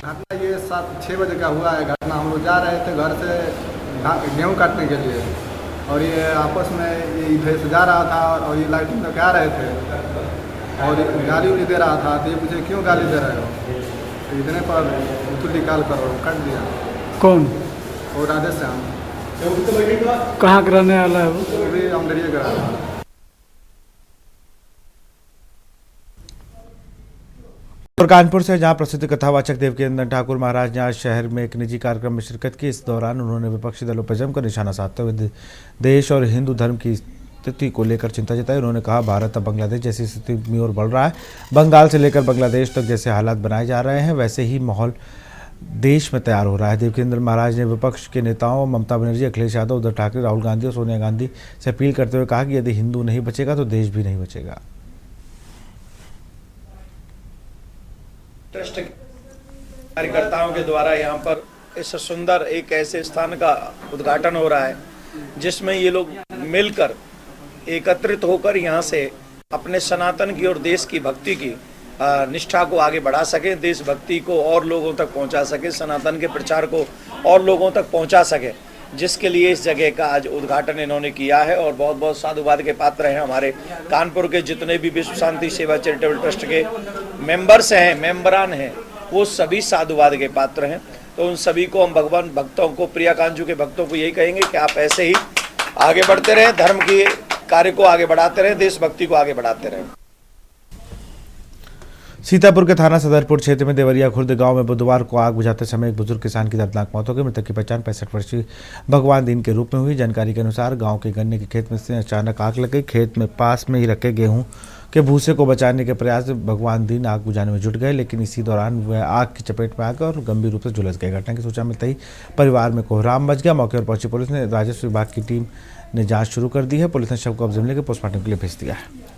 घटना ये 7-6 बजे का हुआ है घटना। हम लोग जा रहे थे घर से गेहूँ काटने के लिए, और ये आपस में ये इधर से जा रहा था, और ये लाइटिंग में आ रहे थे, और गाली उली दे रहा था। तो ये पूछे क्यों गाली दे रहे हो, तो इतने पर तो निकाल कर काट दिया। कौन? वो राधेश्याम। कहाँ का रहने वाला है वो? वो भी अमदरिया का रहा था। और कानपुर से, जहां प्रसिद्ध कथावाचक देवकीनंदन ठाकुर महाराज ने आज शहर में एक निजी कार्यक्रम में शिरकत की। इस दौरान उन्होंने विपक्षी दलों पर जमकर निशाना साधते हुए देश और हिंदू धर्म की स्थिति को लेकर चिंता जताई। उन्होंने कहा, भारत अब बांग्लादेश जैसी स्थिति में ओर बढ़ रहा है। बंगाल से लेकर बांग्लादेश तक जैसे हालात बनाए जा रहे हैं, वैसे ही माहौल देश में तैयार हो रहा है। देवेंद्र महाराज ने विपक्ष के नेताओं ममता बनर्जी, अखिलेश यादव, उद्धव ठाकरे, राहुल गांधी और सोनिया गांधी से अपील करते हुए कहा कि यदि हिंदू नहीं बचेगा तो देश भी नहीं बचेगा। ट्रस्ट कार्यकर्ताओं के द्वारा यहाँ पर इस सुंदर एक ऐसे स्थान का उद्घाटन हो रहा है जिसमें ये लोग मिलकर एकत्रित होकर यहाँ से अपने सनातन की और देश की भक्ति की निष्ठा को आगे बढ़ा सके, देशभक्ति को और लोगों तक पहुँचा सके, सनातन के प्रचार को और लोगों तक पहुँचा सके, जिसके लिए इस जगह का आज उद्घाटन इन्होंने किया है। और बहुत बहुत साधुवाद के पात्र हैं हमारे कानपुर के जितने भी विश्व शांति सेवा चैरिटेबल ट्रस्ट के मेंबर्स हैं, मेंबरान हैं, वो सभी साधुवाद के पात्र हैं। तो उन सभी को हम भगवान भक्तों को, प्रिया कांजू के भक्तों को यही कहेंगे कि आप ऐसे ही आगे बढ़ते रहें, धर्म के कार्य को आगे बढ़ाते रहें, देशभक्ति को आगे बढ़ाते रहें। सीतापुर के थाना सदरपुर क्षेत्र में देवरिया खुर्द गांव में बुधवार को आग बुझाते समय एक बुजुर्ग किसान की दर्दनाक मौत हो गई। मृतक की पहचान 65 वर्षीय भगवान दीन के रूप में हुई। जानकारी के अनुसार गांव के गन्ने के खेत में से अचानक आग लग गई। खेत में पास में ही रखे गेहूं के भूसे को बचाने के प्रयास में भगवान दीन आग बुझाने में जुट गए, लेकिन इसी दौरान वह आग की चपेट में आ गए और गंभीर रूप से झुलस गए। घटना की सूचना मिलते ही परिवार में कोहराम मच गया। मौके पर पहुंची पुलिस ने राजस्व विभाग की टीम ने जाँच शुरू कर दी है। पुलिस ने शव को कब्जे में लेकर पोस्टमार्टम के लिए भेज दिया है।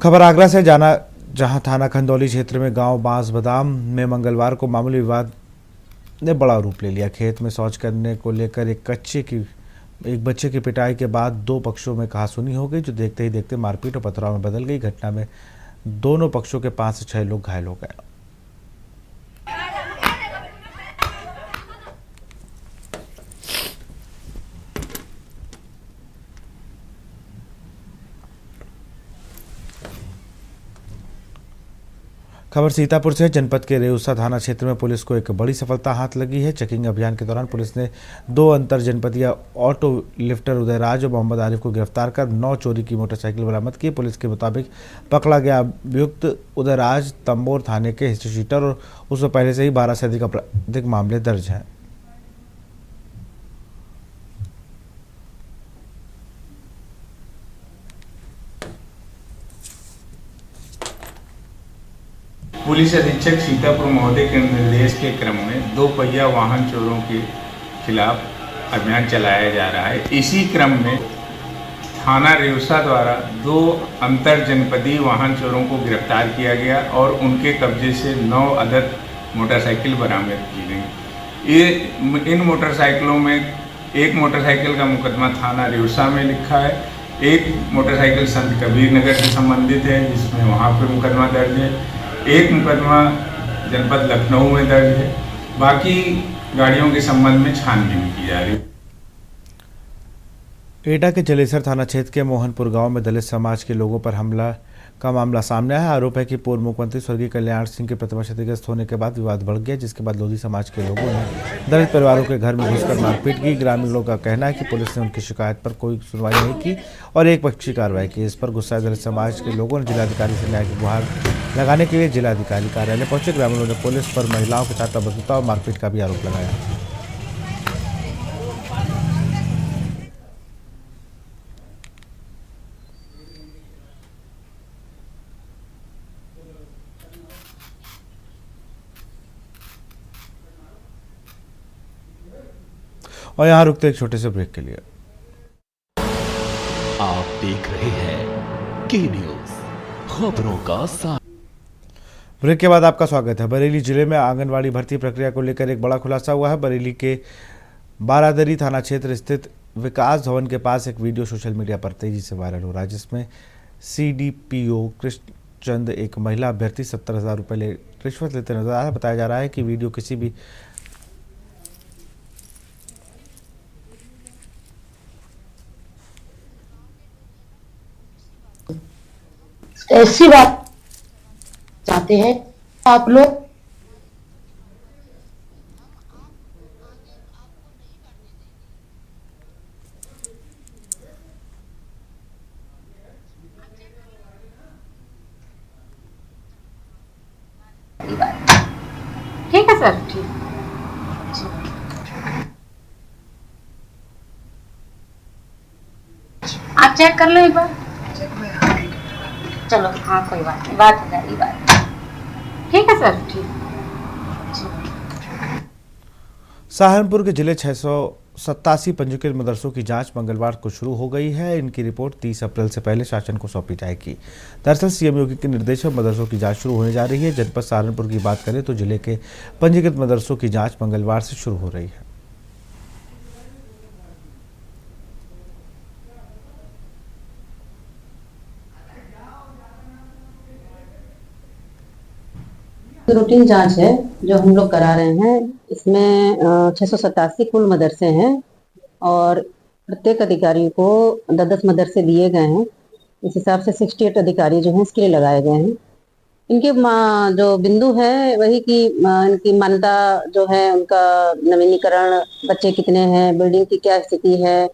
खबर आगरा से जाना, जहां थाना खंदौली क्षेत्र में गांव बांस बादाम में मंगलवार को मामूली विवाद ने बड़ा रूप ले लिया। खेत में शौच करने को लेकर एक बच्चे की पिटाई के बाद दो पक्षों में कहासुनी हो गई, जो देखते ही देखते मारपीट और पथराव में बदल गई। घटना में दोनों पक्षों के 5 से 6 लोग घायल हो गए। खबर सीतापुर से। जनपद के रेउसा थाना क्षेत्र में पुलिस को एक बड़ी सफलता हाथ लगी है। चेकिंग अभियान के दौरान पुलिस ने 2 अंतर जनपदीय ऑटो लिफ्टर उदयराज और मोहम्मद आरिफ को गिरफ्तार कर 9 चोरी की मोटरसाइकिल बरामद की। पुलिस के मुताबिक पकड़ा गया अभियुक्त उदयराज तंबोर थाने के हिस्ट्री शीटर और उससे पहले से ही 12 से अधिक मामले दर्ज हैं। पुलिस अधीक्षक सीतापुर महोदय के निर्देश के क्रम में 2 पहिया वाहन चोरों के खिलाफ अभियान चलाया जा रहा है। इसी क्रम में थाना रेउसा द्वारा 2 अंतर जनपदीय वाहन चोरों को गिरफ्तार किया गया और उनके कब्जे से 9 अदद मोटरसाइकिल बरामद की गई। इन मोटरसाइकिलों में एक मोटरसाइकिल का मुकदमा थाना रेउसा में लिखा है, एक मोटरसाइकिल संत कबीर नगर से संबंधित है जिसमें वहाँ पर मुकदमा दर्ज है, एक मुकदमा जनपद लखनऊ में दर्ज है। बाकी गाड़ियों के संबंध में छानबीन की जा रही है। एटा के जलेसर थाना क्षेत्र के मोहनपुर गांव में दलित समाज के लोगों पर हमला का मामला सामने आया। आरोप है कि पूर्व मुख्यमंत्री स्वर्गीय कल्याण सिंह की प्रतिमा क्षतिग्रस्त होने के बाद विवाद बढ़ गया, जिसके बाद लोधी समाज के लोगों ने दलित परिवारों के घर में घुसकर मारपीट की। ग्रामीणों का कहना है कि पुलिस ने उनकी शिकायत पर कोई सुनवाई नहीं की और एक पक्षी कार्रवाई की। इस पर गुस्साए दलित समाज के लोगों ने जिलाधिकारी से न्याय की गुहार लगाने के लिए जिलाधिकारी कार्यालय पहुंचे। ग्रामीणों ने पुलिस पर महिलाओं के साथ बदसलूकी और मारपीट का भी आरोप लगाया। और यहाँ रुकते एक छोटे से ब्रेक के लिए। आप देख रहे हैं के न्यूज़, खबरों का साथ। ब्रेक के बाद आपका स्वागत है। बरेली जिले में आंगनवाड़ी भर्ती प्रक्रिया को लेकर एक बड़ा खुलासा हुआ है। बरेली के बारादरी थाना क्षेत्र स्थित विकास भवन के पास एक वीडियो सोशल मीडिया पर तेजी से वायरल हो रहा है, जिसमें CDPO कृष्णचंद एक महिला अभ्यर्थी 70,000 रुपये रिश्वत लेते नजर आ रहा है। बताया जा रहा है कि वीडियो किसी भी ऐसी बात चाहते हैं आप लोग ठीक है सर, ठीक। चेक कर लो एक बार। चलो हाँ कोई बात नहीं, बात हो जाएगी बात। ठीक है सर, ठीक। सहारनपुर के जिले 687 पंजीकृत मदरसों की जांच मंगलवार को शुरू हो गई है। इनकी रिपोर्ट 30 अप्रैल से पहले शासन को सौंपी जाएगी। दरअसल सीएम योगी के निर्देश पर मदरसों की जांच शुरू होने जा रही है। जनपद सहारनपुर की बात करें तो जिले के पंजीकृत मदरसों की जांच मंगलवार से शुरू हो रही है। रूटीन जांच है जो हम लोग करा रहे हैं। इसमें 687 कुल मदरसे हैं और प्रत्येक अधिकारी को 10-10 मदरसे दिए गए हैं। इस हिसाब से 68 अधिकारी जो हैं इसके लिए लगाए गए हैं। इनके जो बिंदु है वही कि इनकी मान्यता जो है, उनका नवीनीकरण, बच्चे कितने हैं, बिल्डिंग की क्या स्थिति है,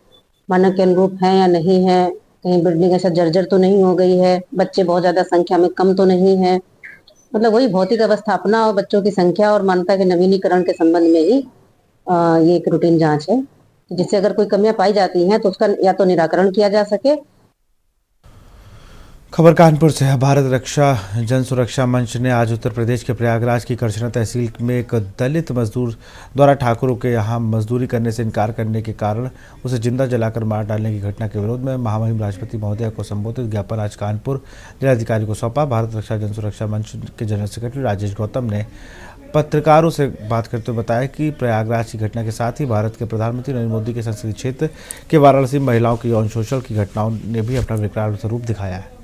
मानक के अनुरूप है या नहीं है, कहीं बिल्डिंग ऐसा जर्जर तो नहीं हो गई है, बच्चे बहुत ज्यादा संख्या में कम तो नहीं है। मतलब वही भौतिक अवस्थापना और बच्चों की संख्या और मान्यता के नवीनीकरण के संबंध में ही ये एक रूटीन जांच है, जिससे अगर कोई कमियां पाई जाती हैं तो उसका या तो निराकरण किया जा सके। खबर कानपुर से है। भारत रक्षा जन सुरक्षा मंच ने आज उत्तर प्रदेश के प्रयागराज की करछना तहसील में एक दलित मजदूर द्वारा ठाकुरों के यहां मजदूरी करने से इनकार करने के कारण उसे जिंदा जलाकर मार डालने की घटना के विरोध में महामहिम राष्ट्रपति महोदय को संबोधित ज्ञापन आज कानपुर जिलाधिकारी को सौंपा। भारत रक्षा जन सुरक्षा मंच के जनरल सेक्रेटरी राजेश गौतम ने पत्रकारों से बात करते हुए बताया कि प्रयागराज की घटना के साथ ही भारत के प्रधानमंत्री नरेंद्र मोदी के संसदीय क्षेत्र के वाराणसी महिलाओं की यौन शोषण की घटनाओं ने भी अपना विकराल स्वरूप दिखाया है।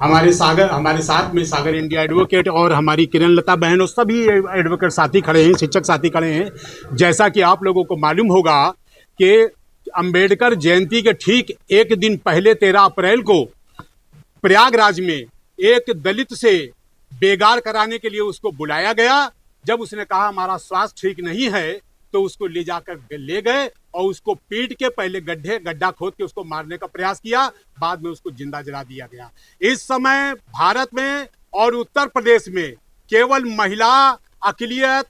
हमारे साथ में सागर इंडिया एडवोकेट और हमारी किरण लता बहन और सभी एडवोकेट साथी खड़े हैं, शिक्षक साथी खड़े हैं। जैसा कि आप लोगों को मालूम होगा कि अंबेडकर जयंती के ठीक एक दिन पहले 13 अप्रैल को प्रयागराज में एक दलित से बेगार कराने के लिए उसको बुलाया गया। जब उसने कहा हमारा स्वास्थ्य ठीक नहीं है तो उसको ले जाकर ले गए और उसको पीट के पहले गड्ढा खोद के उसको मारने का प्रयास किया, बाद में उसको जिंदा जला दिया गया। इस समय भारत में और उत्तर प्रदेश में केवल महिला, अक़लियत,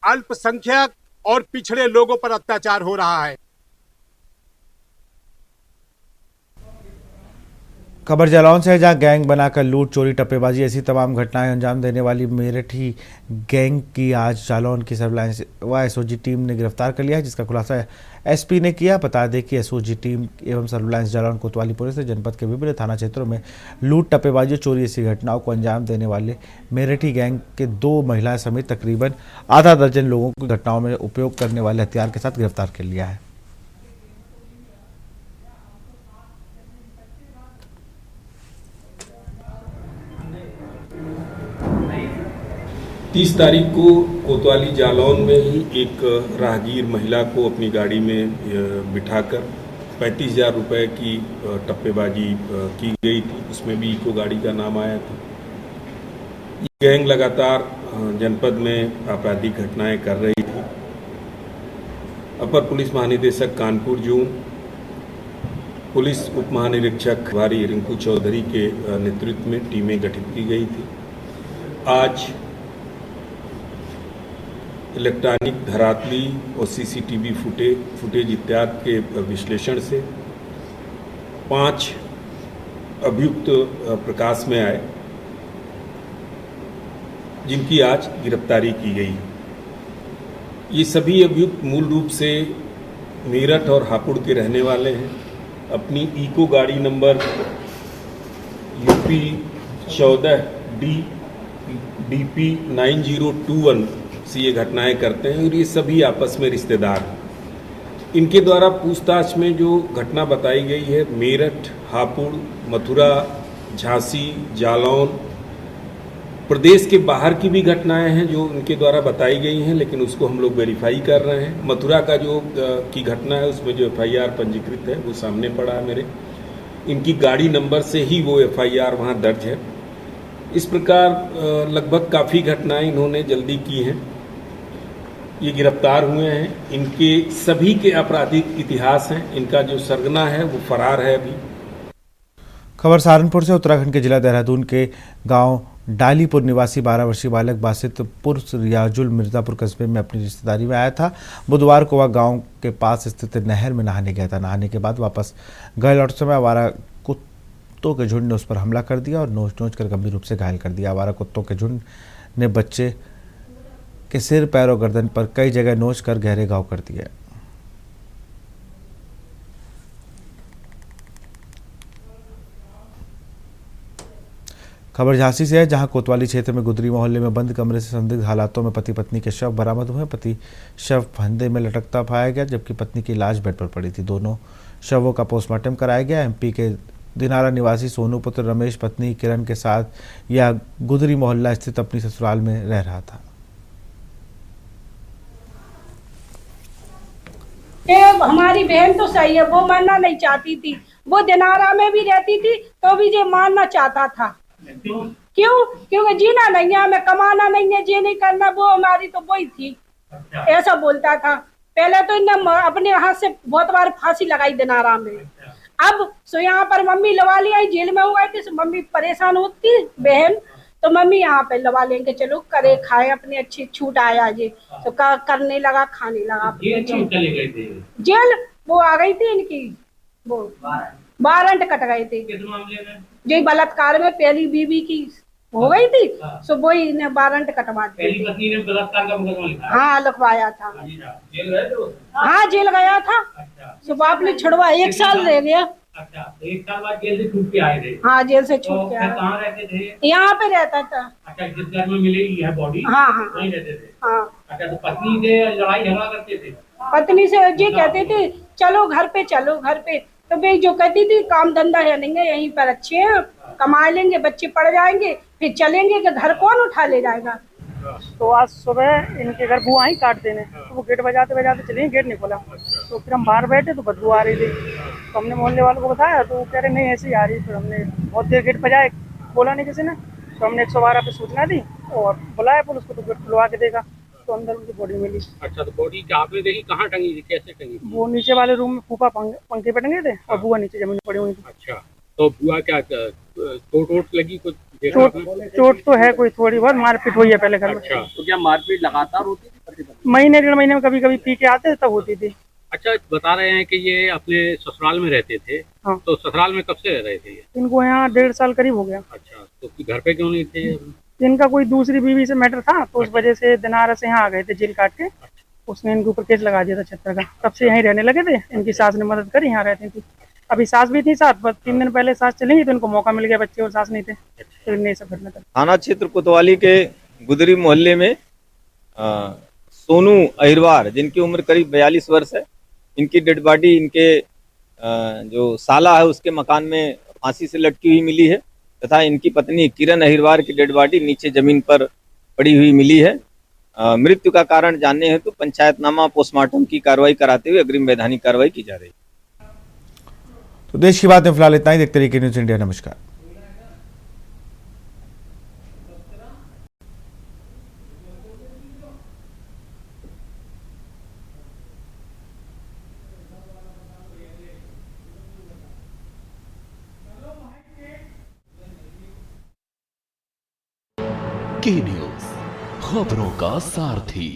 अल्पसंख्यक और पिछड़े लोगों पर अत्याचार हो रहा है। खबर जालौन से है, जहां गैंग बनाकर लूट, चोरी, टप्पेबाजी ऐसी तमाम घटनाएं अंजाम देने वाली मेरठी गैंग की आज जालौन की सर्विलांस व एसओजी टीम ने गिरफ्तार कर लिया है, जिसका खुलासा एसपी ने किया। बता दें कि एसओजी टीम एवं सर्विलांस जालौन कोतवाली पुलिस ने जनपद के विभिन्न थाना क्षेत्रों में लूट, टप्पेबाजी, चोरी ऐसी घटनाओं को अंजाम देने वाले मेरठी गैंग के 2 महिलाएं समेत तकरीबन आधा दर्जन लोगों को घटनाओं में उपयोग करने वाले हथियार के साथ गिरफ्तार कर लिया है। 30 तारीख को कोतवाली जालौन में ही एक राहगीर महिला को अपनी गाड़ी में बिठाकर 35,000 रुपये की टप्पेबाजी की गई थी। उसमें भी इको गाड़ी का नाम आया था। ये गैंग लगातार जनपद में आपराधिक घटनाएं कर रही थी। अपर पुलिस महानिदेशक कानपुर जोन, पुलिस उप महानिरीक्षक भारी रिंकू चौधरी के नेतृत्व में टीमें गठित की गई थी। आज इलेक्ट्रॉनिक धरातली और सीसीटीवी फुटेज इत्यादि के विश्लेषण से 5 अभियुक्त प्रकाश में आए, जिनकी आज गिरफ्तारी की गई। ये सभी अभियुक्त मूल रूप से मेरठ और हापुड़ के रहने वाले हैं। अपनी इको गाड़ी नंबर UP 14 DP 9021 से ये घटनाएं करते हैं और ये सभी आपस में रिश्तेदार हैं। इनके द्वारा पूछताछ में जो घटना बताई गई है, मेरठ, हापुड़, मथुरा, झांसी, जालौन, प्रदेश के बाहर की भी घटनाएं हैं जो इनके द्वारा बताई गई हैं, लेकिन उसको हम लोग वेरीफाई कर रहे हैं। मथुरा का जो की घटना है उसमें जो FIR पंजीकृत है वो सामने पड़ा है मेरे। इनकी गाड़ी नंबर से ही वो FIR वहाँ दर्ज है। इस प्रकार लगभग काफ़ी घटनाएं इन्होंने जल्दी की हैं। ये गिरफ्तार हुए हैं। इनके सभी के आपराधिक इतिहास हैं। इनका जो सरगना है वो फरार है अभी। खबर सहारनपुर से। उत्तराखंड के जिला देहरादून के गांव डालीपुर निवासी 12 वर्षीय बालक बासित पुरुष रियाजुल मिर्जापुर कस्बे में अपनी रिश्तेदारी में आया था। बुधवार को वह गांव के पास स्थित नहर में नहाने गया था। नहाने के बाद वापस घर लौटते समय आवारा कुत्तों के झुंड ने उस पर हमला कर दिया और नोच कर गंभीर रूप से घायल कर दिया। आवारा कुत्तों के झुंड ने बच्चे के सिर, पैर और गर्दन पर कई जगह नोच कर गहरे घाव कर दिए। खबर झांसी से है, जहां कोतवाली क्षेत्र में गुदरी मोहल्ले में बंद कमरे से संदिग्ध हालातों में पति पत्नी के शव बरामद हुए। पति शव फंदे में लटकता पाया गया, जबकि पत्नी की लाश बेड पर पड़ी थी। दोनों शवों का पोस्टमार्टम कराया गया। एमपी के दिनारा निवासी सोनू पुत्र रमेश पत्नी किरण के साथ यह गुदरी मोहल्ला स्थित अपनी ससुराल में रह रहा था। हमारी बहन तो सही है, वो मरना नहीं चाहती थी। वो दिनारा में भी रहती थी तो भी ये मारना चाहता था। क्यों? क्योंकि जीना नहीं है, हमें कमाना नहीं है, ये नहीं करना। वो हमारी तो वही थी, ऐसा बोलता था। पहले तो इन्हें अपने हाथ से बहुत बार फांसी लगाई दिनारा में। अब सो यहाँ पर मम्मी लगा लिया, जेल में हो गए थे, मम्मी परेशान होती बहन, तो मम्मी यहाँ पे लगा लेंगे, चलो करे खाए, अपनी अच्छी छूट आया जी तो करने लगा, खाने लगा। जेल वो आ गई थी इनकी, वो वारंट कट गए थे जो बलात्कार में पहली बीवी की हो गई थी, सो वो इन्हें वारंट कटवा दिया। पहली पत्नी ने बलात्कार का मुकदमा हाँ लिखवाया था। जेल गए थे? हाँ जेल गया था। सो बाप ने छुड़वा 1 साल रह गया। अच्छा, 1 साल बाद जेल से छूट के आए थे? हाँ जेल से छूट के आए। कहाँ रहते थे? यहाँ पे रहता था। अच्छा, जिस घर में मिली है बॉडी, हाँ हाँ वहीं रहते थे? हाँ। अच्छा, तो पत्नी से लड़ाई झगड़ा करते थे? पत्नी से ये कहते थे चलो घर पे, चलो घर पे, तो भाई जो कहती थी काम धंधा है नहीं है, यहीं पर अच्छे हैं, कमा लेंगे, बच्चे पढ़ जाएंगे, फिर चलेंगे, कि घर कौन उठा ले जाएगा। तो आज सुबह इनके घर बुआ ही काट देने, तो वो गेट बजाते बजाते चले, गेट नहीं खोला। तो फिर हम बाहर बैठे तो बदबू आ रही थी, तो हमने मोहल्ले वालों को बताया, तो वो कह रहे नहीं ऐसे ही आ रही। फिर हमने बहुत देर गेट बजाए, बोला नहीं किसी ने, तो हमने 112 पे सूचना दी और बुलाया पुलिस को, तो गेट खुलवा के देखा तो अंदर उनकी बॉडी मिली। अच्छा, तो बॉडी आपने देखी कहाँ टंगी थी, कैसे टंगी? वो नीचे वाले रूम में फूफा पंखे पे टंगे थे और बुआ नीचे जमीन पड़ी हुई थी। अच्छा, तो बुआ क्या चोट लगी कुछ? चोट तो है कोई, थोड़ी बहुत मारपीट हुई है पहले घर में। अच्छा, तो क्या मारपीट लगातार होती थी? महीने 1.5 महीने में कभी कभी पी के आते तब होती थी। अच्छा, बता रहे हैं कि ये अपने ससुराल में रहते थे। हाँ। तो ससुराल में कब से रह रहे थे ये? इनको यहाँ 1.5 साल करीब हो गया। अच्छा, तो घर पे क्यों नहीं थे? इनका कोई दूसरी बीवी से मैटर था, तो उस वजह से दिनारा से यहाँ आ गए थे जेल काट के। उसने इनके ऊपर केस लगा दिया था 76 का। तब से यहीं रहने लगे थे। इनकी सास ने मदद करी, यहाँ रहती थी। अभी सास भी थी साथ, बस 3 दिन पहले सास चली गई तो इनको मौका मिल गया, बच्चे और सास नहीं थे तो इन्हें सब घटना कर। थाना क्षेत्र कोतवाली के गुदरी मोहल्ले में सोनू अहिरवार, जिनकी उम्र करीब 42 वर्ष है, इनकी डेड बॉडी इनके जो साला है उसके मकान में फांसी से लटकी हुई मिली है, तथा इनकी पत्नी किरण अहिरवार की डेड बॉडी नीचे जमीन पर पड़ी हुई मिली है। मृत्यु का कारण जानने हेतु पंचायतनामा पोस्टमार्टम की कार्रवाई कराते हुए अग्रिम वैधानिक कार्रवाई की जा रही है। तो देश की बात में फिलहाल इतना ही। देखते रहिए न्यूज़ इंडिया। नमस्कार। के न्यूज़, खबरों का सारथी।